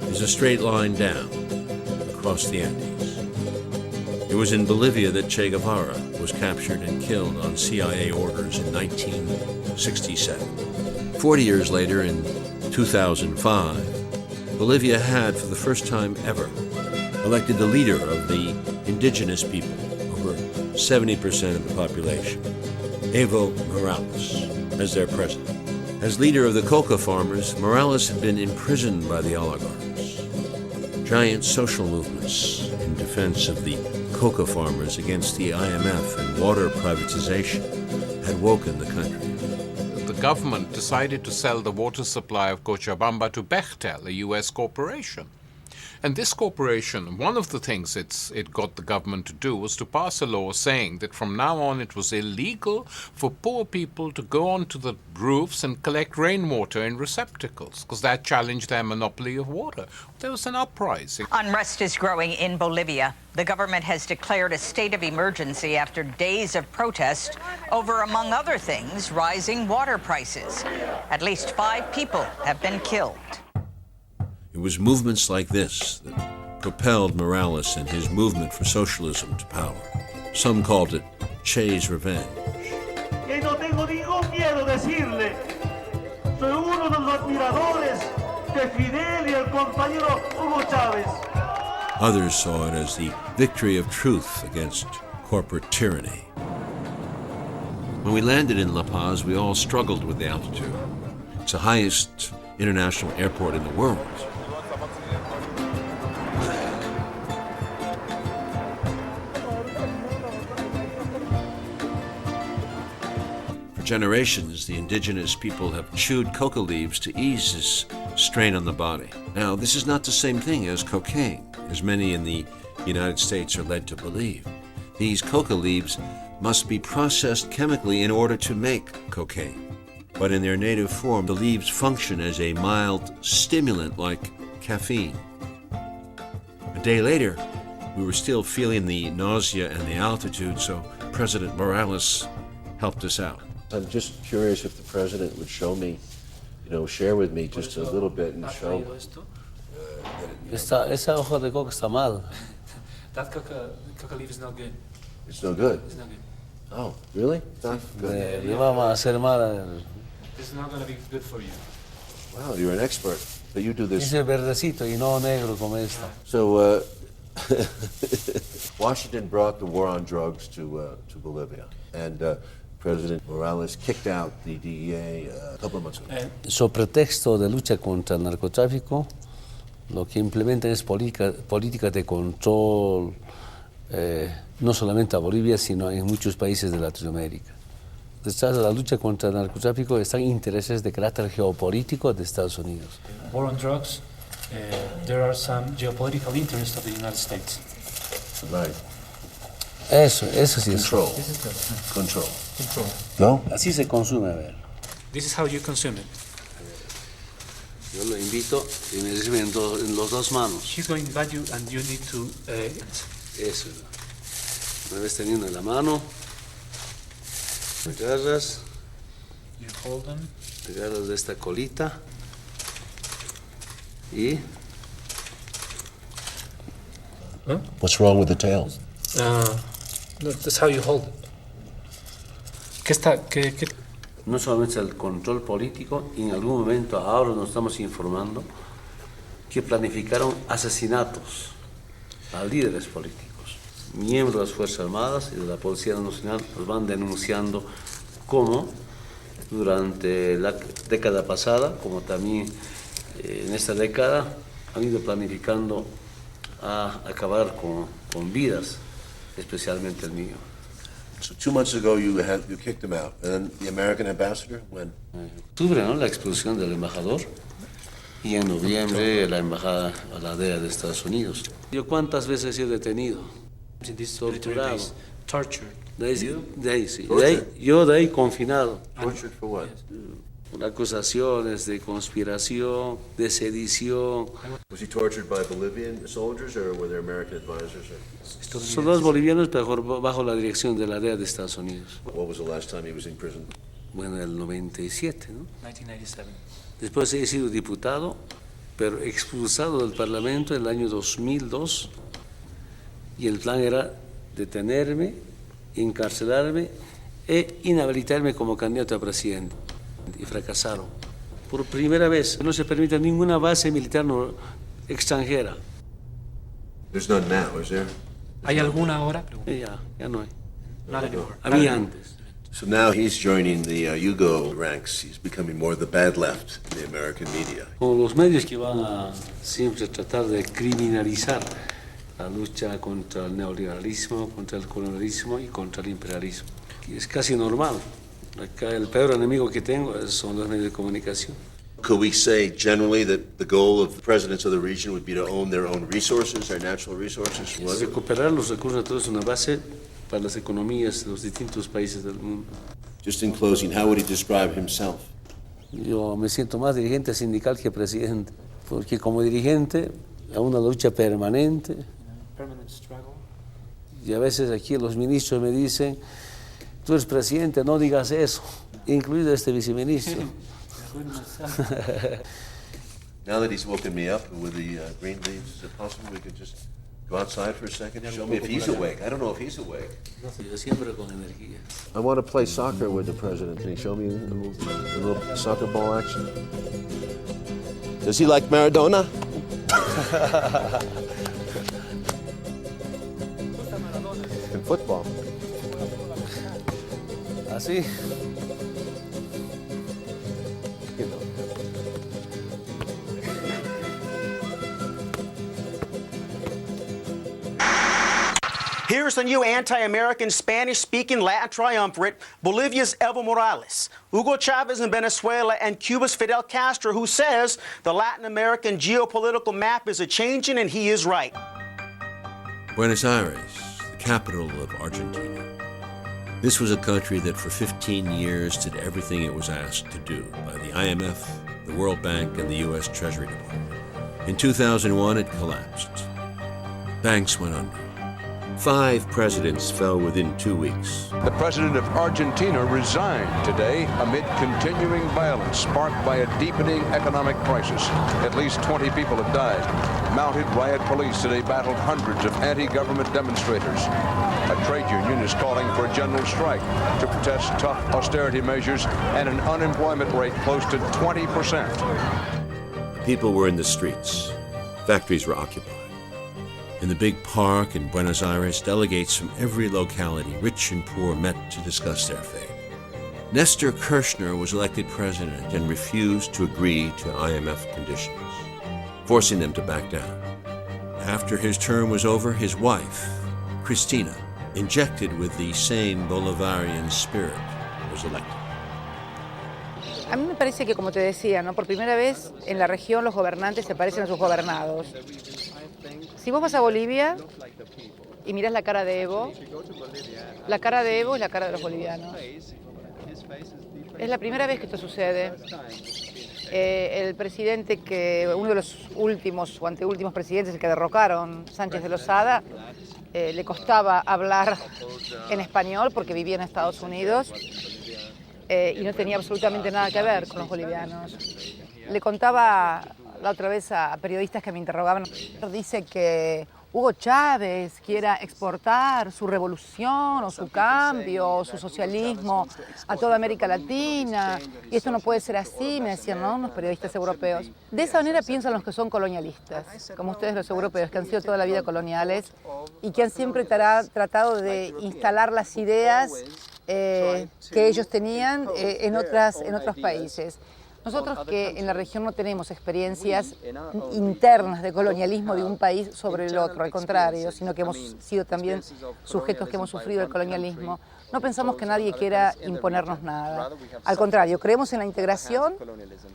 is a straight line down across the Andes. It was in Bolivia that Che Guevara was captured and killed on CIA orders in 1967. 40 years later, in 2005, Bolivia had, for the first time ever, elected the leader of the indigenous people, over 70% of the population, Evo Morales, as their president. As leader of the coca farmers, Morales had been imprisoned by the oligarchs. Giant social movements in defense of the coca farmers against the IMF and water privatization had woken the country. The government decided to sell the water supply of Cochabamba to Bechtel, a U.S. corporation. And this corporation, one of the things it got the government to do was to pass a law saying that from now on it was illegal for poor people to go onto the roofs and collect rainwater in receptacles, because that challenged their monopoly of water. There was an uprising. Unrest is growing in Bolivia. The government has declared a state of emergency after days of protest over, among other things, rising water prices. At least 5 people have been killed. It was movements like this that propelled Morales and his movement for socialism to power. Some called it Che's revenge. Y no tengo ningún miedo decirle, soy uno de los admiradores de Fidel y el compañero Hugo Chavez. Others saw it as the victory of truth against corporate tyranny. When we landed in La Paz, we all struggled with the altitude. It's the highest international airport in the world. For generations, the indigenous people have chewed coca leaves to ease this strain on the body. Now, this is not the same thing as cocaine. as many in the United States are led to believe. These coca leaves must be processed chemically in order to make cocaine. But in their native form, the leaves function as a mild stimulant like caffeine. A day later, we were still feeling the nausea and the altitude, so President Morales helped us out. I'm just curious if the president would show me, share with me just a little bit and show. Esa hoja de coca está mal. That coca leaf is not good. It's no good. It's not good. Oh, really? Not good. Le vamos a hacer mal. It's not going to be good for you. Wow, you're an expert. But you do this. Ese verdecito y no negro como esta. So, Washington brought the war on drugs to Bolivia, and President Morales kicked out the DEA a couple of months ago. So pretexto de lucha contra el narcotráfico, lo que implementan es políticas de control, no solamente a Bolivia, sino en muchos países de Latinoamérica. Detrás de la lucha contra el narcotráfico están intereses de carácter geopolítico de Estados Unidos. War on drugs, there are some geopolitical interests of the United States. Right. Eso sí Control. This is good. Control. Control. No? Así se consume, a ver. This is how you consume it. Yo lo invito y me recibe en los dos manos. He's going to invite you and you need to... Eso. Una vez teniendo en la mano, agarras, you hold them. agarras de esta colita y... Huh? What's wrong with the tail? No, that's how you hold it. ¿Qué? No solamente el control político, y en algún momento ahora nos estamos informando que planificaron asesinatos a líderes políticos, miembros de las Fuerzas Armadas y de la Policía Nacional. Nos van denunciando cómo durante la década pasada, como también en esta década, han ido planificando a acabar con vidas, especialmente el mío. So 2 months ago you kicked him out, and then the American ambassador, when? Octubre, ¿no? La expulsión del embajador, y en noviembre la embajada a la DEA de Estados Unidos. ¿Yo cuántas veces he sido detenido? Torturado. Tortured. Yo de ahí confinado. Tortured for what? Por acusaciones de conspiración, de sedición. Was he tortured by Bolivian soldiers, or were there American advisors? Soldados bolivianos, pero bajo la dirección de la DEA de Estados Unidos. What was the last time he was in prison? Bueno, el 97, ¿no? 1997. Después he sido diputado, pero expulsado del Parlamento en el año 2002, y el plan era detenerme, encarcelarme e inhabilitarme como candidato a presidente. Y fracasaron. Por primera vez no se permite ninguna base militar extranjera. There's none now, is there? ¿Hay alguna ahora? Ya no hay. Not anymore. Había antes. So now he's joining the Hugo ranks. He's becoming more the bad left in the American media. Con los medios que van a siempre tratar de criminalizar la lucha contra el neoliberalismo, contra el colonialismo y contra el imperialismo. Y es casi normal. Acá el peor enemigo que tengo son los medios de comunicación. Could we say generally that the goal of the presidents of the region would be to own their own resources, their natural resources? Recuperar los recursos naturales es una base para las economías de los distintos países del mundo. Just in closing, how would he describe himself? Yo me siento más dirigente sindical que presidente, porque como dirigente hay una lucha permanente. Permanent struggle. Y a veces aquí los ministros me dicen, tú eres presidente, no digas eso, incluido este viceministro. Now that he's woken me up with the green leaves, is it possible we could just go outside for a second? Show me if he's awake. I don't know if he's awake. Siempre con energía. I want to play soccer with the president. Can you show me a little soccer ball action? Does he like Maradona? In football. Así. Here's the new anti-American Spanish-speaking Latin triumvirate, Bolivia's Evo Morales, Hugo Chavez in Venezuela, and Cuba's Fidel Castro, who says the Latin American geopolitical map is a-changing, and he is right. Buenos Aires, the capital of Argentina. This was a country that for 15 years did everything it was asked to do by the IMF, the World Bank, and the U.S. Treasury Department. In 2001, it collapsed. Banks went under. 5 presidents fell within 2 weeks. The president of Argentina resigned today amid continuing violence sparked by a deepening economic crisis. At least 20 people have died. Mounted riot police today battled hundreds of anti-government demonstrators. A trade union is calling for a general strike to protest tough austerity measures and an unemployment rate close to 20%. People were in the streets. Factories were occupied. In the big park in Buenos Aires, delegates from every locality, rich and poor, met to discuss their fate. Néstor Kirchner was elected president and refused to agree to IMF conditions, forcing them to back down. After his term was over, his wife, Cristina, injected with the same Bolivarian spirit, was elected. A mí me parece que, como te decía, ¿no? Por primera vez en la región los gobernantes se parecen a sus gobernados. Si vos vas a Bolivia y mirás la cara de Evo es la cara de los bolivianos. Es la primera vez que esto sucede. El presidente uno de los últimos o anteúltimos presidentes que derrocaron, Sánchez de Lozada, le costaba hablar en español porque vivía en Estados Unidos y no tenía absolutamente nada que ver con los bolivianos. Le contaba la otra vez a periodistas que me interrogaban, dice que Hugo Chavez quiera exportar su revolución o su cambio o su socialismo a toda América Latina y esto no puede ser así, me decían, ¿no? Unos periodistas europeos. De esa manera piensan los que son colonialistas, como ustedes los europeos, que han sido toda la vida coloniales y que han siempre tratado de instalar las ideas que ellos tenían en otros países. Nosotros que en la región no tenemos experiencias internas de colonialismo de un país sobre el otro, al contrario, sino que hemos sido también sujetos que hemos sufrido el colonialismo, no pensamos que nadie quiera imponernos nada. Al contrario, creemos en la integración,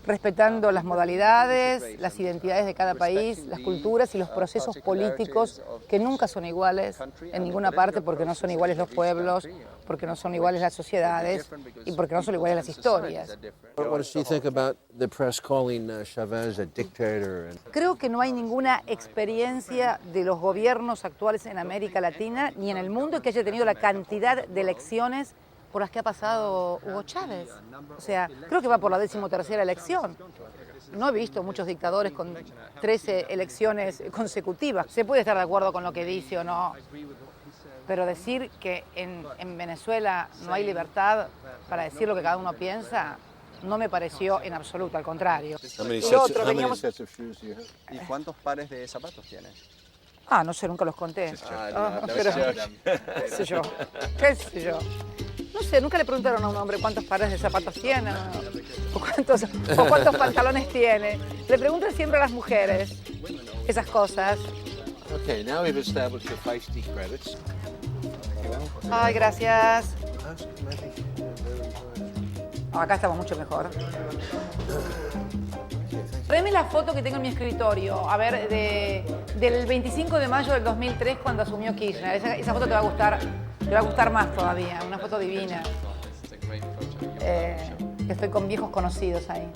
respetando las modalidades, las identidades de cada país, las culturas y los procesos políticos que nunca son iguales en ninguna parte porque no son iguales los pueblos, porque no son iguales las sociedades y porque no son iguales las historias. What does she think about the press calling Chavez a dictator? Creo que no hay ninguna experiencia de los gobiernos actuales en América Latina ni en el mundo que haya tenido la cantidad de elecciones por las que ha pasado Hugo Chavez. O sea, creo que va por la 13ª elección. No he visto muchos dictadores con 13 elecciones consecutivas. Se puede estar de acuerdo con lo que dice o no, pero decir que en Venezuela no hay libertad para decir lo que cada uno piensa, no me pareció en absoluto, al contrario. ¿Y cuántos pares de zapatos tienes? Ah, no sé, nunca los conté. Pero, qué sé yo. No sé, nunca le preguntaron a un hombre cuántos pares de zapatos tiene o cuántos pantalones tiene. Le preguntan siempre a las mujeres esas cosas. Okay, now we've established the feisty credits. Ay, gracias. Acá estamos mucho mejor. Tráeme la foto que tengo en mi escritorio, a ver, del 25 de mayo del 2003 cuando asumió Kirchner. Esa foto te va a gustar más todavía, una foto divina. Que estoy con viejos conocidos ahí.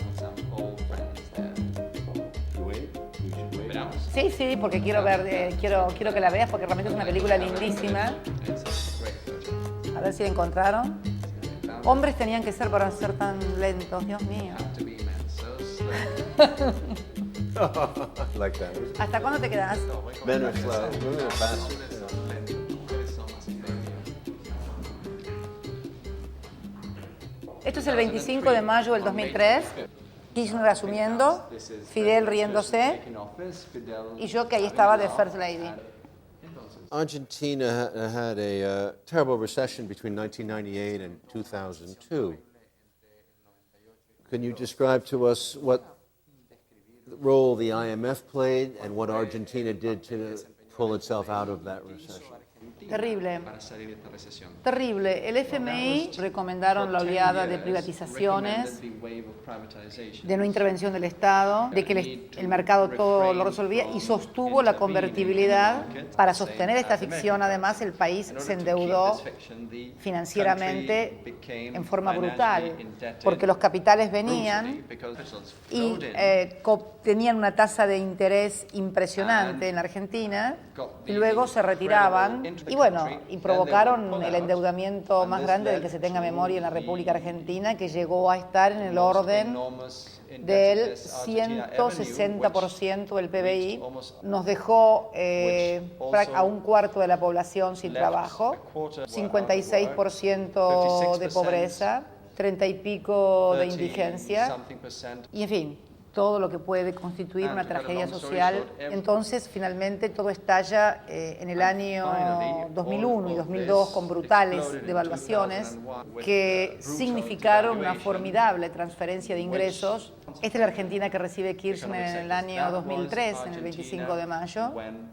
Sí, porque quiero que la veas porque realmente es una película lindísima. A ver si la encontraron. Hombres tenían que ser para ser tan lentos, Dios mío. Like that. ¿Hasta cuándo te quedas? Men are slow, women are fast. Esto es el 25 de mayo del 2003. Kirchner asumiendo, Fidel riéndose y yo que ahí estaba de First Lady. Argentina had a terrible recession between 1998 and 2002. Can you describe to us what role the IMF played and what Argentina did to pull itself out of that recession? Terrible. para salir de esta recesión. Terrible. El FMI recomendaron la oleada de privatizaciones, de no intervención del Estado, de que el mercado todo lo resolvía y sostuvo la convertibilidad. Para sostener esta ficción, además, el país se endeudó financieramente en forma brutal, porque los capitales venían y tenían una tasa de interés impresionante en Argentina y luego se retiraban y provocaron el endeudamiento más grande del que se tenga memoria en la República Argentina, que llegó a estar en el orden del 160% del PBI. Nos dejó a un cuarto de la población sin trabajo, 56% de pobreza, 30 y pico de indigencia y, en fin, todo lo que puede constituir una tragedia social. Entonces, finalmente, todo estalla en el año 2001 y 2002 con brutales devaluaciones que significaron una formidable transferencia de ingresos. Esta es la Argentina que recibe Kirchner en el año 2003, en el 25 de mayo,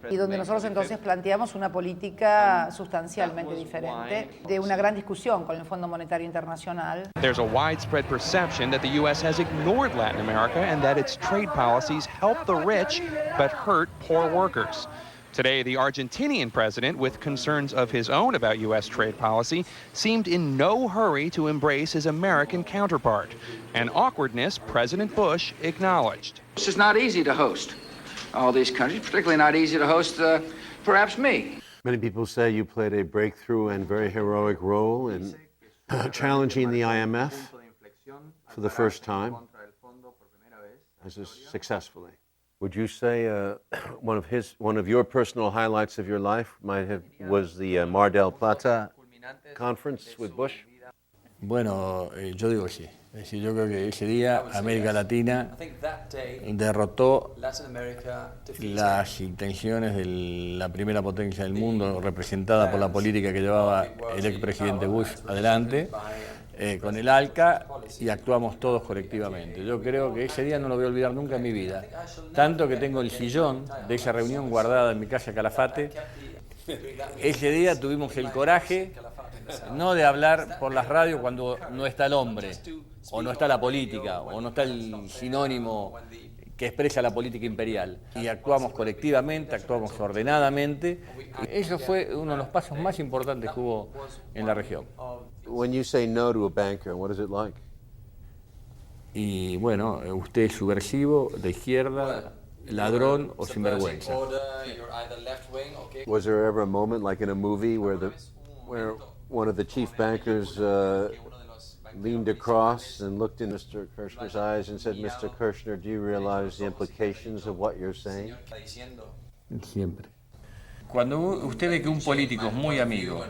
y donde nosotros entonces planteamos una política sustancialmente diferente, de una gran discusión con el Fondo Monetario Internacional. There's a widespread perception that the U.S. has ignored Latin America and that its trade policies help the rich but hurt poor workers. Today, the Argentinian president, with concerns of his own about U.S. trade policy, seemed in no hurry to embrace his American counterpart, an awkwardness President Bush acknowledged. It's just not easy to host all these countries, particularly not easy to host perhaps me. Many people say you played a breakthrough and very heroic role in challenging the IMF for the first time, successfully. Would you say one of your personal highlights of your life was the Mar del Plata conference with Bush? Bueno, yo digo sí. Es decir, yo creo que ese día América Latina derrotó las intenciones de la primera potencia del mundo, representada por la política que llevaba el expresidente Bush adelante, con el ALCA, y actuamos todos colectivamente. Yo creo que ese día no lo voy a olvidar nunca en mi vida. Tanto que tengo el sillón de esa reunión guardada en mi casa Calafate. Ese día tuvimos el coraje no de hablar por las radios cuando no está el hombre, o no está la política, o no está el sinónimo que expresa la política imperial. Y actuamos colectivamente, actuamos ordenadamente. Eso fue uno de los pasos más importantes que hubo en la región. When you say no to a banker, what is it like? Y bueno, usted es subversivo, de izquierda, ladrón o sinvergüenza. Was there ever a moment, like in a movie, where one of the chief bankers leaned across and looked in Mr. Kirchner's eyes and said, "Mr. Kirchner, do you realize the implications of what you're saying?" Siempre. Cuando usted ve que un político es muy amigo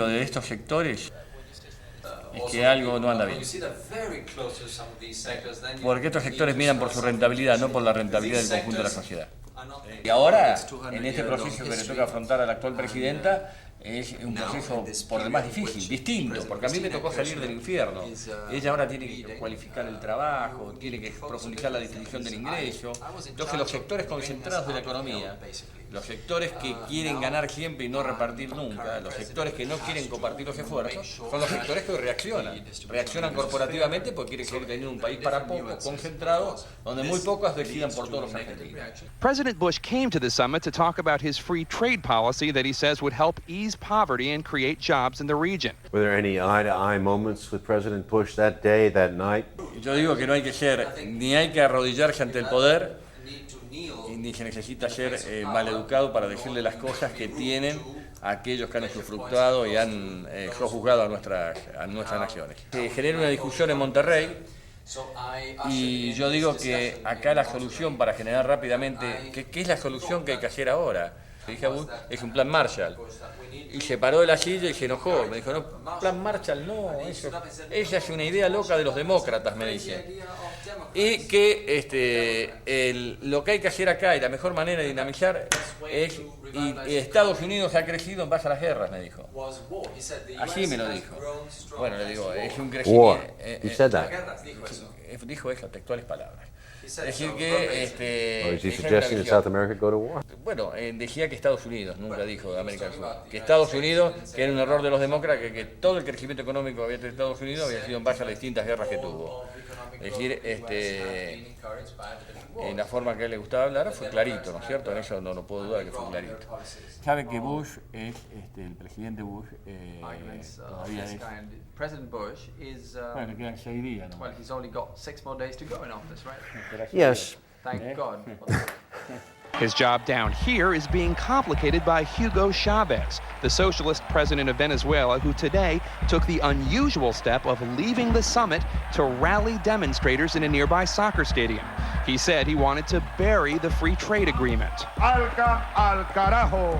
de estos sectores, es que algo no anda bien. Porque estos sectores miran por su rentabilidad, no por la rentabilidad del conjunto de la sociedad. Y ahora, en este proceso que le toca afrontar a la actual presidenta, es un proceso por demás difícil, distinto, porque a mí me tocó salir del infierno. Ella ahora tiene que cualificar el trabajo, tiene que profundizar la distribución del ingreso. Entonces los sectores concentrados de la economía, los sectores que quieren ganar siempre y no repartir nunca, los sectores que no quieren compartir los esfuerzos, son los sectores que reaccionan. Reaccionan corporativamente porque quieren seguir teniendo un país para pocos, concentrado, donde muy pocos decidan por todos los argentinos. President Bush came to the summit to talk about his free trade policy that he says would help ease poverty and create jobs in the region. Were there any eye-to-eye moments with President Bush that day, that night? Yo digo que no hay que ser, ni hay que arrodillarse ante el poder, ni se necesita ser maleducado para decirle las cosas que tienen a aquellos que han usufructuado y han sojuzgado a nuestras naciones. Se genera una discusión en Monterrey y yo digo que acá la solución para generar rápidamente, ¿qué es la solución que hay que hacer ahora? Dije a Bush, es un plan Marshall. Y se paró de la silla y se enojó. Me dijo, no, plan Marshall no, esa es una idea loca de los demócratas, me dice. Y que lo que hay que hacer acá y la mejor manera de dinamizar es, y Estados Unidos ha crecido en base a las guerras, me dijo. Así me lo dijo. Bueno, le digo, es un crecimiento. He said that. Dijo esas textuales palabras. decir que Or is he suggesting that South America go to war? bueno, decía que Estados Unidos, nunca dijo América del Sur, que Estados Unidos, que era un error de los demócratas, que todo el crecimiento económico que había tenido Estados Unidos había sido en base a las distintas guerras que tuvo. Es decir, en la forma que a él le gustaba hablar fue clarito, ¿no es cierto? En eso no puedo dudar que fue clarito. Sabe que Bush es, el presidente Bush, todavía es... President Bush is, bueno, quedan 6 días, ¿no? well, he's only got 6 more days to go in office, right? Yes. Thank God. His job down here is being complicated by Hugo Chavez, the socialist president of Venezuela, who today took the unusual step of leaving the summit to rally demonstrators in a nearby soccer stadium. He said he wanted to bury the free trade agreement. Alca al carajo.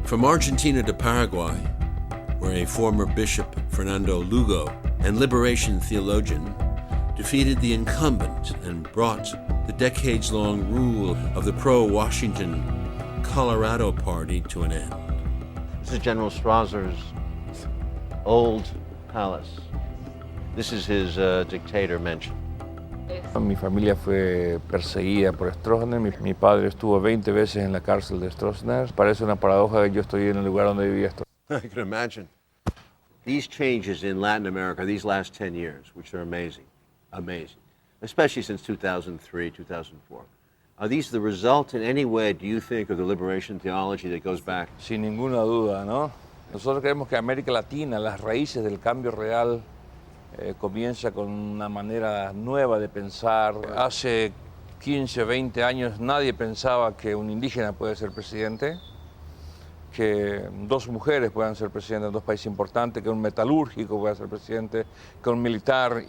From Argentina to Paraguay, where a former bishop, Fernando Lugo, and liberation theologian defeated the incumbent and brought the decades-long rule of the pro-Washington Colorado Party to an end. This is General Strausser's old palace. This is his dictator mansion. Mi familia fue perseguida por Stroessner. Mi padre estuvo 20 veces en la cárcel de Stroessner. Parece una paradoja que yo estoy en el lugar donde vivía Stroessner. I can imagine. These changes in Latin America, these last 10 years, which are amazing, especially since 2003, 2004. Are these the result in any way, do you think, of the liberation theology that goes back? Sin ninguna duda, ¿no? Nosotros creemos que América Latina, las raíces del cambio real, comienza con una manera nueva de pensar. Hace 15, 20 años nadie pensaba que un indígena puede ser presidente, que 2 mujeres puedan ser presidentes en 2 países importantes, que un metalúrgico pueda ser presidente, que un militar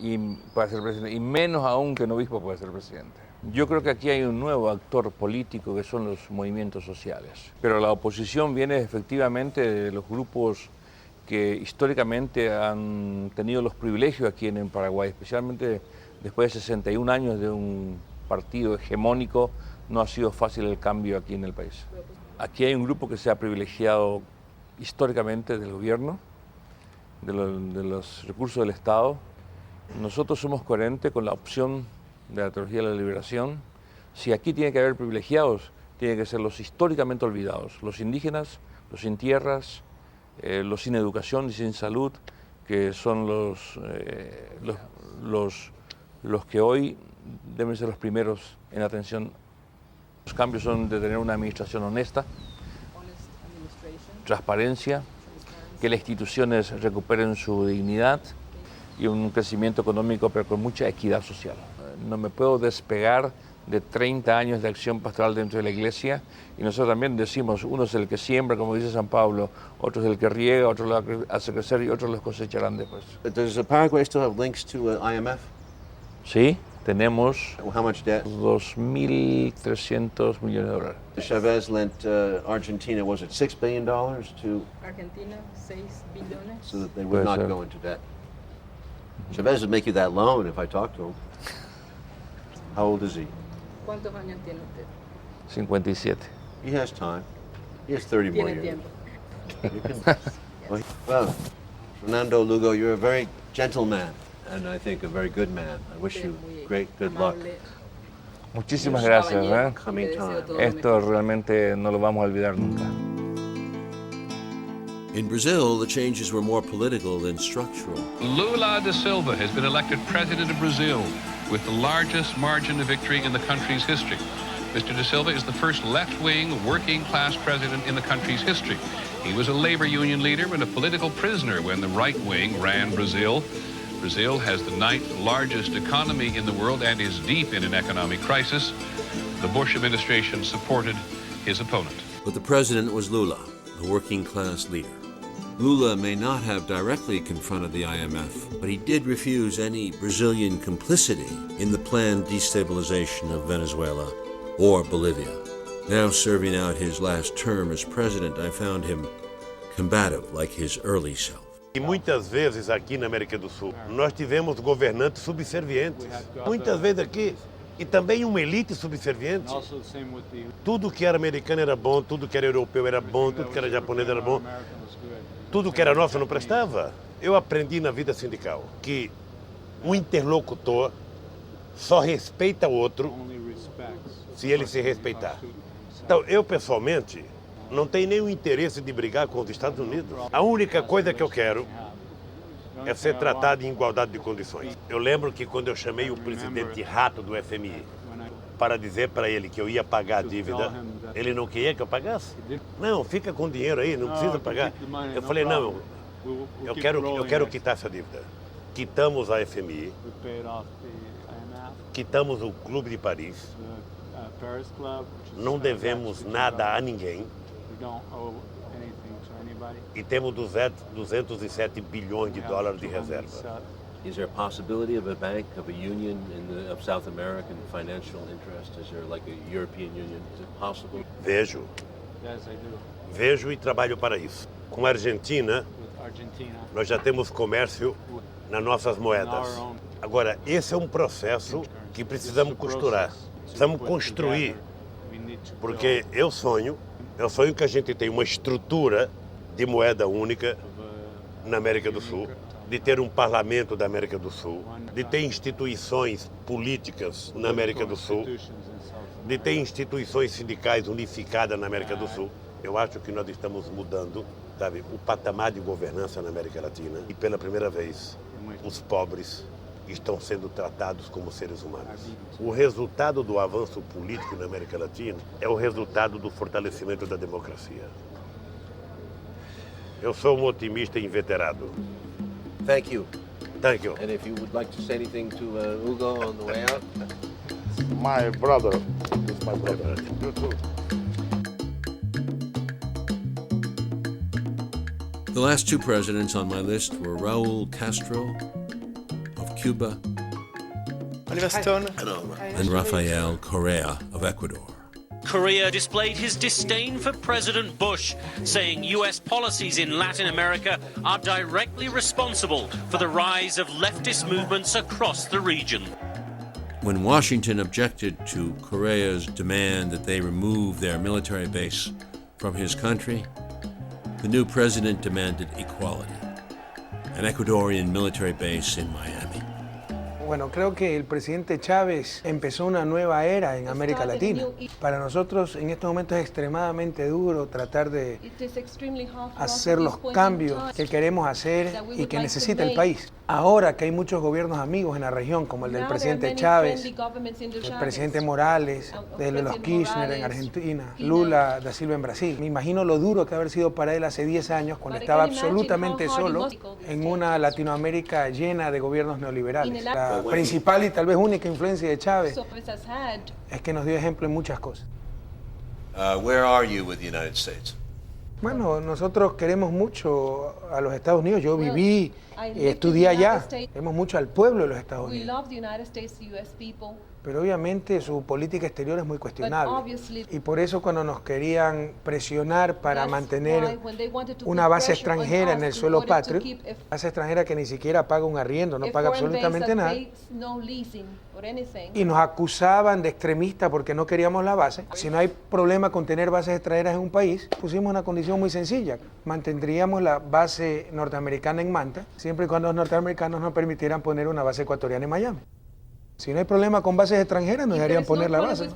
pueda ser presidente, y menos aún que un obispo pueda ser presidente. Yo creo que aquí hay un nuevo actor político que son los movimientos sociales. Pero la oposición viene efectivamente de los grupos que históricamente han tenido los privilegios aquí en Paraguay, especialmente después de 61 años de un partido hegemónico, no ha sido fácil el cambio aquí en el país. Aquí hay un grupo que se ha privilegiado históricamente del gobierno, de los recursos del Estado. Nosotros somos coherentes con la opción de la teología de la liberación. Si aquí tiene que haber privilegiados, tienen que ser los históricamente olvidados, los indígenas, los sin tierras, los sin educación y sin salud, que son los que hoy deben ser los primeros en atención. Los cambios son de tener una administración honesta, transparencia, que las instituciones recuperen su dignidad y un crecimiento económico, pero con mucha equidad social. No me puedo despegar de 30 años de acción pastoral dentro de la iglesia, y nosotros también decimos, uno es el que siembra, como dice San Pablo, otro es el que riega, otro lo hace crecer y otros los cosecharán después. Does Paraguay still have links to IMF? Sí, tenemos How much debt? 2.300 millones de dólares. Chavez lent Argentina, was it $6 billion to... Argentina, 6 billones. So that they would not go into debt. Chavez would make you that loan if I talked to him. How old is he? ¿Cuántos años tiene usted? 57. He has time. He has 30 more Tiene years. tiempo. Well, Fernando Lugo, you're a very gentle man, and I think a very good man. I wish you good luck. Muchísimas gracias. Esto realmente no lo vamos a olvidar nunca. In Brazil, the changes were more political than structural. Lula da Silva has been elected president of Brazil with the largest margin of victory in the country's history. Mr. da Silva is the first left-wing, working-class president in the country's history. He was a labor union leader and a political prisoner when the right wing ran Brazil. Brazil has the 9th largest economy in the world and is deep in an economic crisis. The Bush administration supported his opponent. But the president was Lula, a working-class leader. Lula may not have directly confronted the IMF, but he did refuse any Brazilian complicity in the planned destabilization of Venezuela or Bolivia. Now serving out his last term as president, I found him combative like his early self. E muitas vezes aqui na América do Sul, nós tivemos governantes subservientes. Muitas vezes aqui, e também uma elite subserviente. Tudo que era americano era bom, tudo que era europeu era bom, tudo que era japonês era bom. Tudo que era nosso não prestava. Eu aprendi na vida sindical que um interlocutor só respeita o outro se ele se respeitar. Então, eu pessoalmente não tenho nenhum interesse de brigar com os Estados Unidos. A única coisa que eu quero é ser tratado em igualdade de condições. Eu lembro que quando eu chamei o presidente rato do FMI para dizer para ele que eu ia pagar a dívida, ele não queria que eu pagasse. Não, fica com o dinheiro aí, não precisa pagar. Eu falei, não, eu quero quitar essa dívida. Quitamos a FMI, quitamos o Clube de Paris, não devemos nada a ninguém e temos 207 bilhões de dólares de reserva. Is there a possibility of a bank, of a union of South American financial interest? Is there like a European Union? Is it possible? Vejo. Vejo e trabalho para isso. Com a Argentina, nós já temos comércio nas nossas moedas. Agora, esse é um processo que precisamos costurar. Precisamos construir. Porque eu sonho que a gente tenha uma estrutura de moeda única na América do Sul, de ter um parlamento da América do Sul, de ter instituições políticas na América do Sul, de ter instituições sindicais unificadas na América do Sul. Eu acho que nós estamos mudando, sabe, o patamar de governança na América Latina e pela primeira vez os pobres estão sendo tratados como seres humanos. O resultado do avanço político na América Latina é o resultado do fortalecimento da democracia. Eu sou um otimista inveterado. Thank you. Thank you. And if you would like to say anything to Hugo on the way out? My brother. It's my brother. You too. The last two presidents on my list were Raul Castro of Cuba and Rafael Correa of Ecuador. Correa displayed his disdain for President Bush, saying U.S. policies in Latin America are directly responsible for the rise of leftist movements across the region. When Washington objected to Correa's demand that they remove their military base from his country, the new president demanded equality, an Ecuadorian military base in Miami. Bueno, creo que el presidente Chávez empezó una nueva era en América Latina. Para nosotros en estos momentos es extremadamente duro tratar de hacer los cambios que queremos hacer y que necesita el país. Ahora que hay muchos gobiernos amigos en la región, como el del presidente Chávez, el presidente Morales, de los Kirchner en Argentina, Lula da Silva en Brasil. Me imagino lo duro que haber sido para él hace 10 años, cuando estaba absolutamente solo en una Latinoamérica llena de gobiernos neoliberales. La principal y tal vez única influencia de Chávez es que nos dio ejemplo en muchas cosas. Where are you with the United States? Bueno, nosotros queremos mucho a los Estados Unidos. Yo viví, estudié allá. Queremos mucho al pueblo de los Estados Unidos. Pero obviamente su política exterior es muy cuestionable. Y por eso cuando nos querían presionar para mantener una base extranjera en el suelo patrio, base extranjera que ni siquiera paga un arriendo, no paga absolutamente nada, y nos acusaban de extremistas porque no queríamos la base. Si no hay problema con tener bases extranjeras en un país, pusimos una condición muy sencilla. Mantendríamos la base norteamericana en Manta, siempre y cuando los norteamericanos nos permitieran poner una base ecuatoriana en Miami. Si no hay problema con bases extranjeras, nos dejarían poner la base.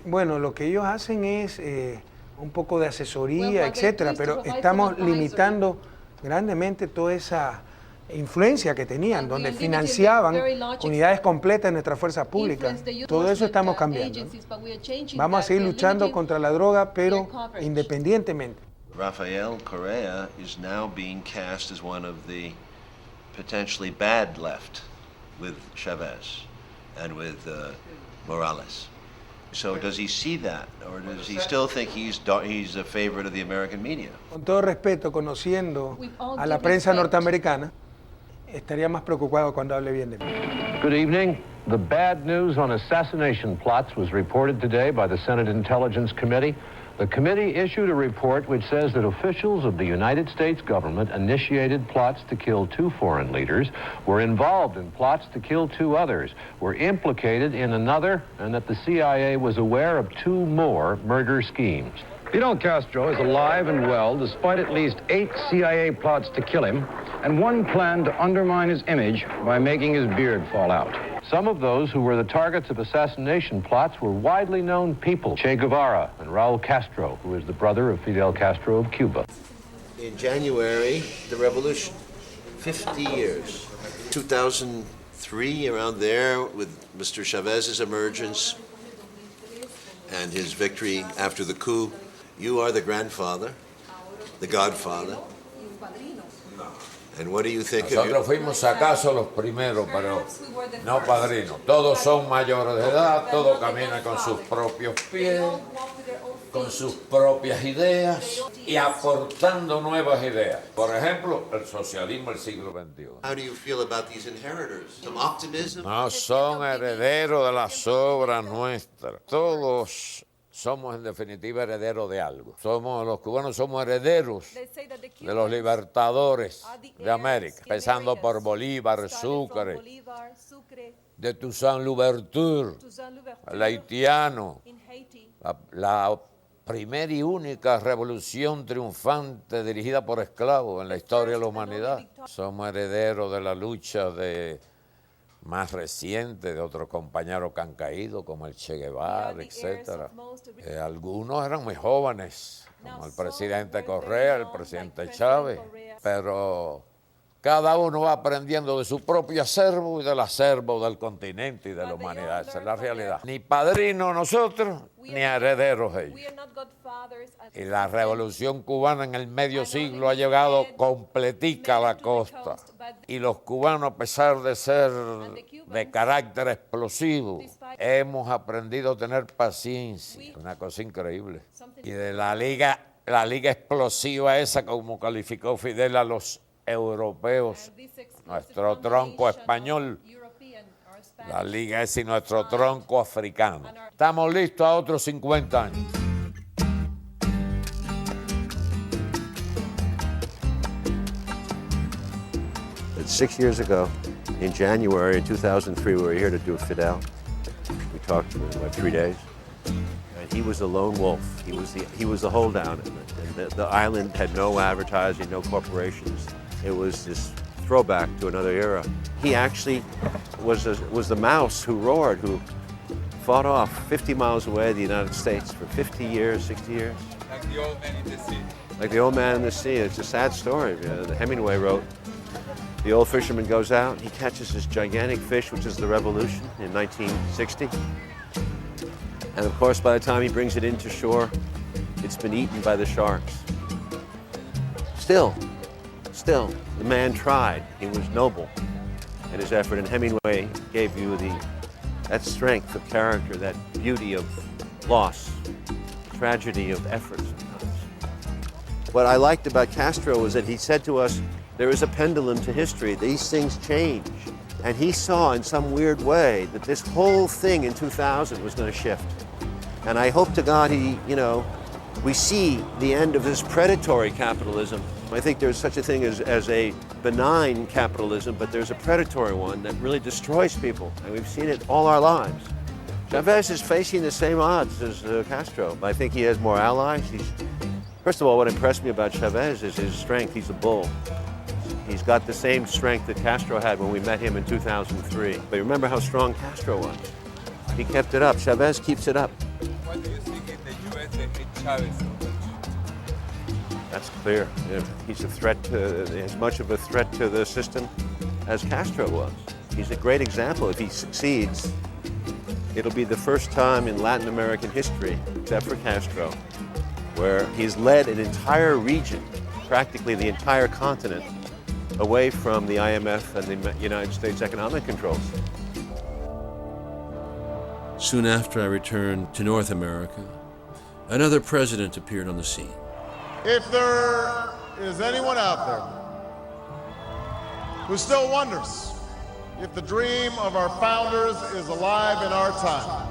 Bueno, lo que ellos hacen es un poco de asesoría, etcétera, pero estamos limitando grandemente toda esa influencia que tenían, donde financiaban unidades completas de nuestras fuerzas públicas. Todo eso estamos cambiando. Vamos a seguir luchando contra la droga, pero independientemente. Rafael Correa is now being cast as one of the potentially bad left with Chavez and with Morales. So does he see that, or does he still think he's a favorite of the American media? Con todo respeto, conociendo a la prensa norteamericana, estaría más preocupado cuando hable bien de mí. Good evening. The bad news on assassination plots was reported today by the Senate Intelligence Committee. The committee issued a report which says that officials of the United States government initiated plots to kill 2 foreign leaders, were involved in plots to kill 2 others, were implicated in another, and that the CIA was aware of 2 more murder schemes. Fidel Castro is alive and well despite at least 8 CIA plots to kill him, and one planned to undermine his image by making his beard fall out. Some of those who were the targets of assassination plots were widely known people. Che Guevara and Raul Castro, who is the brother of Fidel Castro of Cuba. In January, the revolution, 50 years. 2003, around there, with Mr. Chavez's emergence and his victory after the coup, you are the grandfather, the godfather. And what do you think Nosotros fuimos acaso los primeros, pero no padrinos. Todos son mayores de edad, todos caminan con sus propios pies, con sus propias ideas y aportando nuevas ideas. Por ejemplo, el socialismo del siglo XXI. How do you feel about these inheritors? Some optimism? No son herederos de las obras nuestras. Todos somos en definitiva herederos de algo. Los cubanos somos herederos de los libertadores de América, empezando por Bolívar, Sucre, de Toussaint Louverture, el haitiano, la primera y única revolución triunfante dirigida por esclavos en la historia de la humanidad. Somos herederos de la lucha más reciente de otros compañeros que han caído, como el Che Guevara, etc. Algunos eran muy jóvenes, como el presidente Correa, el presidente Chávez, pero cada uno va aprendiendo de su propio acervo y del acervo del continente y de la humanidad. Esa es la realidad. Ni padrinos nosotros, ni herederos ellos. Y la revolución cubana en el medio siglo ha llegado completica a la costa. Y los cubanos, a pesar de ser de carácter explosivo, hemos aprendido a tener paciencia. Una cosa increíble. Y de la liga explosiva esa, como calificó Fidel a los europeos, nuestro tronco español, la liga es y nuestro tronco africano. Estamos listos a otros 50 años. But 6 years ago, in January 2003, we were here to do Fidel. We talked for about 3 days. And he was a lone wolf. He was the holdout. And the island had no advertising, no corporations. It was this throwback to another era. He actually was the mouse who roared, who fought off 50 miles away the United States for 50 years, 60 years. Like the old man in the sea. Like the old man in the sea. It's a sad story. Hemingway wrote, the old fisherman goes out, he catches this gigantic fish, which is the revolution in 1960. And of course, by the time he brings it into shore, it's been eaten by the sharks. Still, the man tried. He was noble in his effort, and Hemingway gave you that strength of character, that beauty of loss, tragedy of effort sometimes. What I liked about Castro was that he said to us, there is a pendulum to history. These things change. And he saw in some weird way that this whole thing in 2000 was going to shift. And I hope to God we see the end of this predatory capitalism. I think there's such a thing as a benign capitalism, but there's a predatory one that really destroys people, and we've seen it all our lives. Chavez is facing the same odds as Castro, but I think he has more allies. First of all, what impressed me about Chavez is his strength. He's a bull. He's got the same strength that Castro had when we met him in 2003. But remember how strong Castro was. He kept it up. Chavez keeps it up. Why do you think in the U.S. they hate Chavez so much? That's clear. He's a threat as much of a threat to the system as Castro was. He's a great example. If he succeeds, it'll be the first time in Latin American history, except for Castro, where he's led an entire region, practically the entire continent, away from the IMF and the United States economic controls. Soon after I returned to North America, another president appeared on the scene. If there is anyone out there who still wonders if the dream of our founders is alive in our time,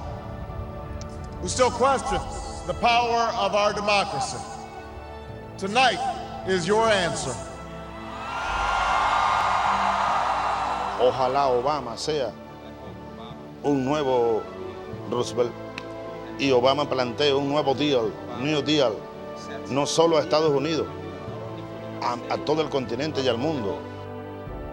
who still questions the power of our democracy, tonight is your answer. Ojalá Obama sea un nuevo Roosevelt y Obama plantee un nuevo New Deal, no solo a Estados Unidos, a todo el continente y al mundo,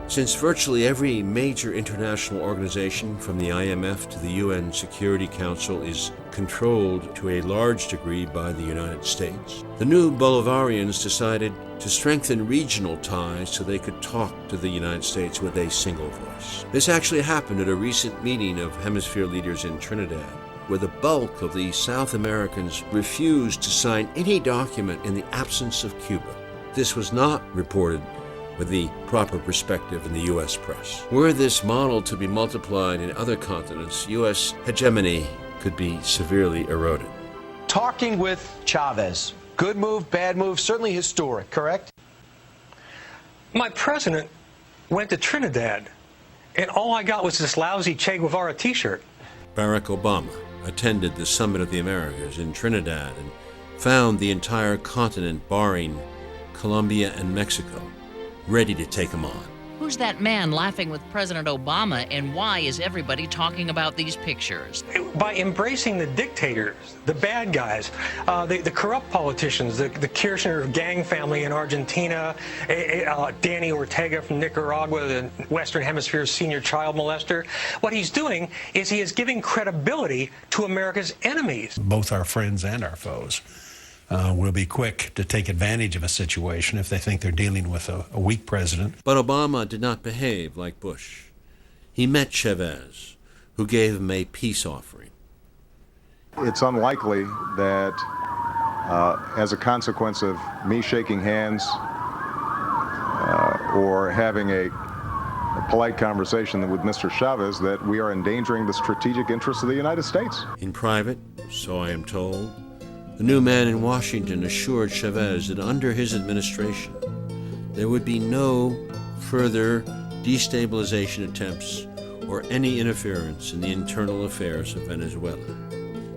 Since virtually every major international organization, from the IMF to the UN Security Council, is controlled to a large degree by the United States, the new Bolivarians decided to strengthen regional ties so they could talk to the United States with a single voice. This actually happened at a recent meeting of hemisphere leaders in Trinidad, where the bulk of the South Americans refused to sign any document in the absence of Cuba. This was not reported with the proper perspective in the U.S. press. Were this model to be multiplied in other continents, U.S. hegemony could be severely eroded. Talking with Chavez. Good move, bad move, certainly historic, correct? My president went to Trinidad, and all I got was this lousy Che Guevara t-shirt. Barack Obama attended the Summit of the Americas in Trinidad and found the entire continent, barring Colombia and Mexico, ready to take him on. Who's that man laughing with President Obama, and why is everybody talking about these pictures? By embracing the dictators, the bad guys, the corrupt politicians, the Kirchner gang family in Argentina, Danny Ortega from Nicaragua, the Western Hemisphere's senior child molester, what he's doing is he is giving credibility to America's enemies. Both our friends and our foes will be quick to take advantage of a situation if they think they're dealing with a weak president. But Obama did not behave like Bush. He met Chavez, who gave him a peace offering. It's unlikely that as a consequence of me shaking hands or having a polite conversation with Mr. Chavez, that we are endangering the strategic interests of the United States. In private, so I am told, the new man in Washington assured Chavez that under his administration, there would be no further destabilization attempts or any interference in the internal affairs of Venezuela.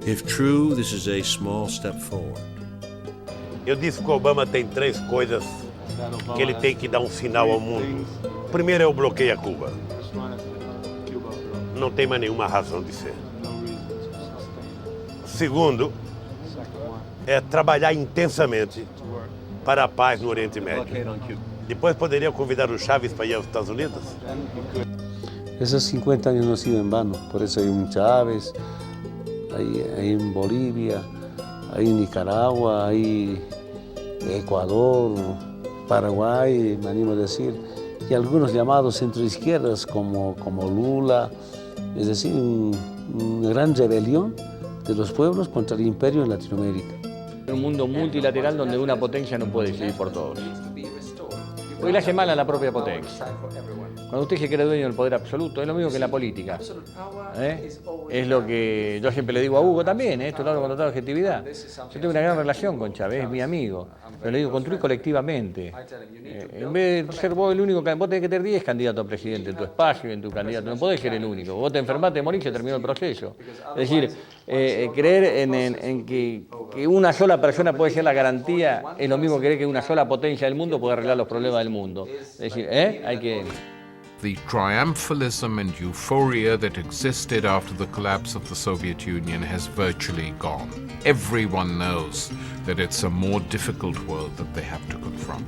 If true, this is a small step forward. Eu disse que o Obama tem três coisas que ele tem que dar sinal ao mundo. Primeiro é o bloqueio a Cuba. Não tem mais nenhuma razão de ser. Segundo, é trabalhar intensamente para a paz no Oriente Médio. Depois poderia convidar o Chávez para ir aos Estados Unidos? Esos 50 años no han sido en vano, por eso hay un Chávez, hay en Bolivia, hay en Nicaragua, hay Ecuador, Paraguay, me animo a decir, y algunos llamados centroizquierdas como Lula, es decir, una gran rebelión de los pueblos contra el imperio en Latinoamérica. Un mundo multilateral donde una potencia no puede decidir por todos. Hoy le hace mal a la propia potencia. Cuando usted se cree dueño del poder absoluto, es lo mismo que en la política. Es lo que yo siempre le digo a Hugo también, esto lo hablo con total objetividad. Yo tengo una gran relación con Chávez, es mi amigo. Pero le digo, construir colectivamente. En vez de ser vos el único, vos tenés que tener 10 candidatos a presidente en tu espacio, en tu candidato. No podés ser el único. Vos te enfermaste, morís, se terminó el proceso. Es decir, creer en que una sola persona puede ser la garantía es lo mismo que creer que una sola potencia del mundo puede arreglar los problemas del mundo. Es decir, hay que... The triumphalism and euphoria that existed after the collapse of the Soviet Union has virtually gone. Everyone knows that it's a more difficult world that they have to confront.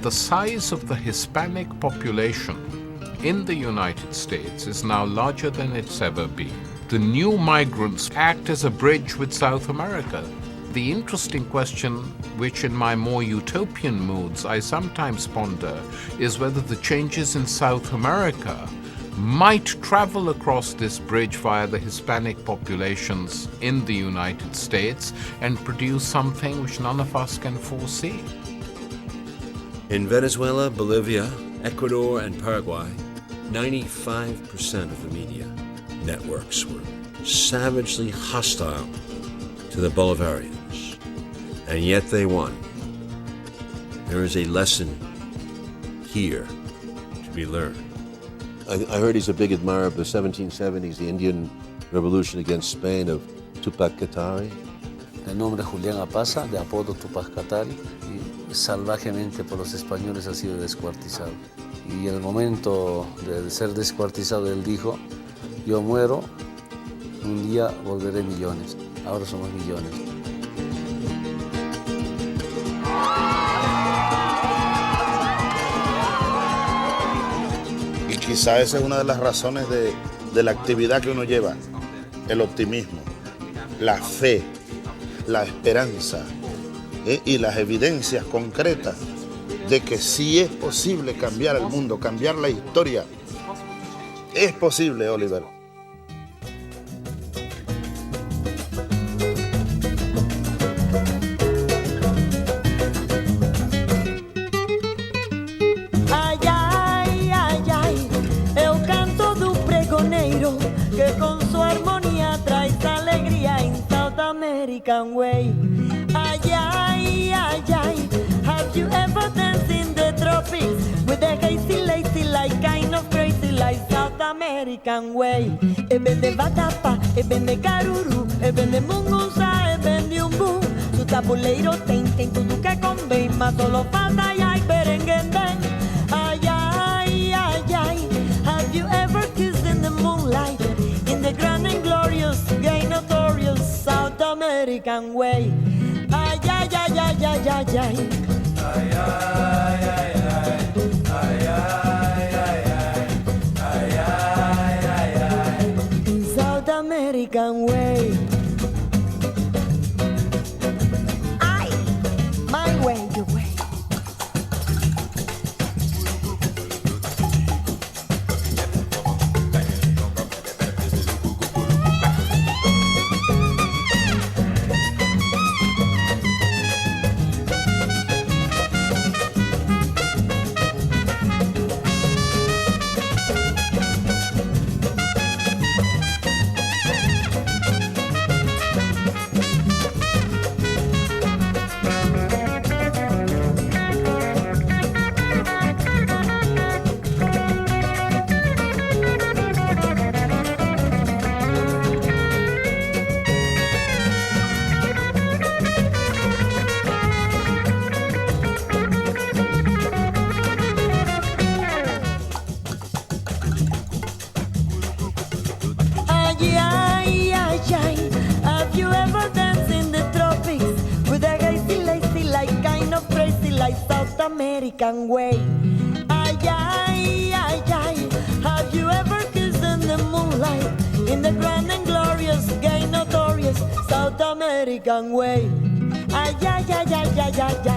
The size of the Hispanic population in the United States is now larger than it's ever been. The new migrants act as a bridge with South America. The interesting question, which in my more utopian moods I sometimes ponder, is whether the changes in South America might travel across this bridge via the Hispanic populations in the United States and produce something which none of us can foresee. In Venezuela, Bolivia, Ecuador, and Paraguay, 95% of the media networks were savagely hostile to the Bolivarians, and yet they won. There is a lesson here to be learned. I heard he's a big admirer of the 1770s, the Indian Revolution against Spain of Tupac Katari. El nombre Julián Apaza, de apodo Tupac Katari, y salvajemente por los españoles ha sido descuartizado. Y en el momento de ser descuartizado, él dijo, yo muero, un día volveré millones. Ahora somos millones. quizá esa es una de las razones de la actividad que uno lleva, el optimismo, la fe, la esperanza, y las evidencias concretas de que sí es posible cambiar el mundo, cambiar la historia. Es posible, Oliver. Ai, ai, ai, ai, é o canto do pregoneiro que com sua harmonia traz alegria em South American Way. Ay, ay, ay, ay, have you ever danced in the tropics with a hazy, lazy, like kind of crazy, like South American Way? Eben de vatapa, eben de caruru, eben de mungusa, eben de umbu. Su tabuleiro tem tudo que convém, mas solo falta ay, ay, berenguenden. Ay, ay, ay, ay, have you ever kissed in the moonlight, in the grand and glorious, gay notorious South American Way? Ay, ay, ay, ay, ay, ay, ay. Ay, ay, ay, ay. Ay, ay, ay, ay. Ay, ay, ay, ay. In South American Way. Ay, my way, your way. American Way. Ay, ay, ay, ay, have you ever kissed in the moonlight, in the grand and glorious, gay notorious South American Way? Ay, ay, ay, ay, ay, ay,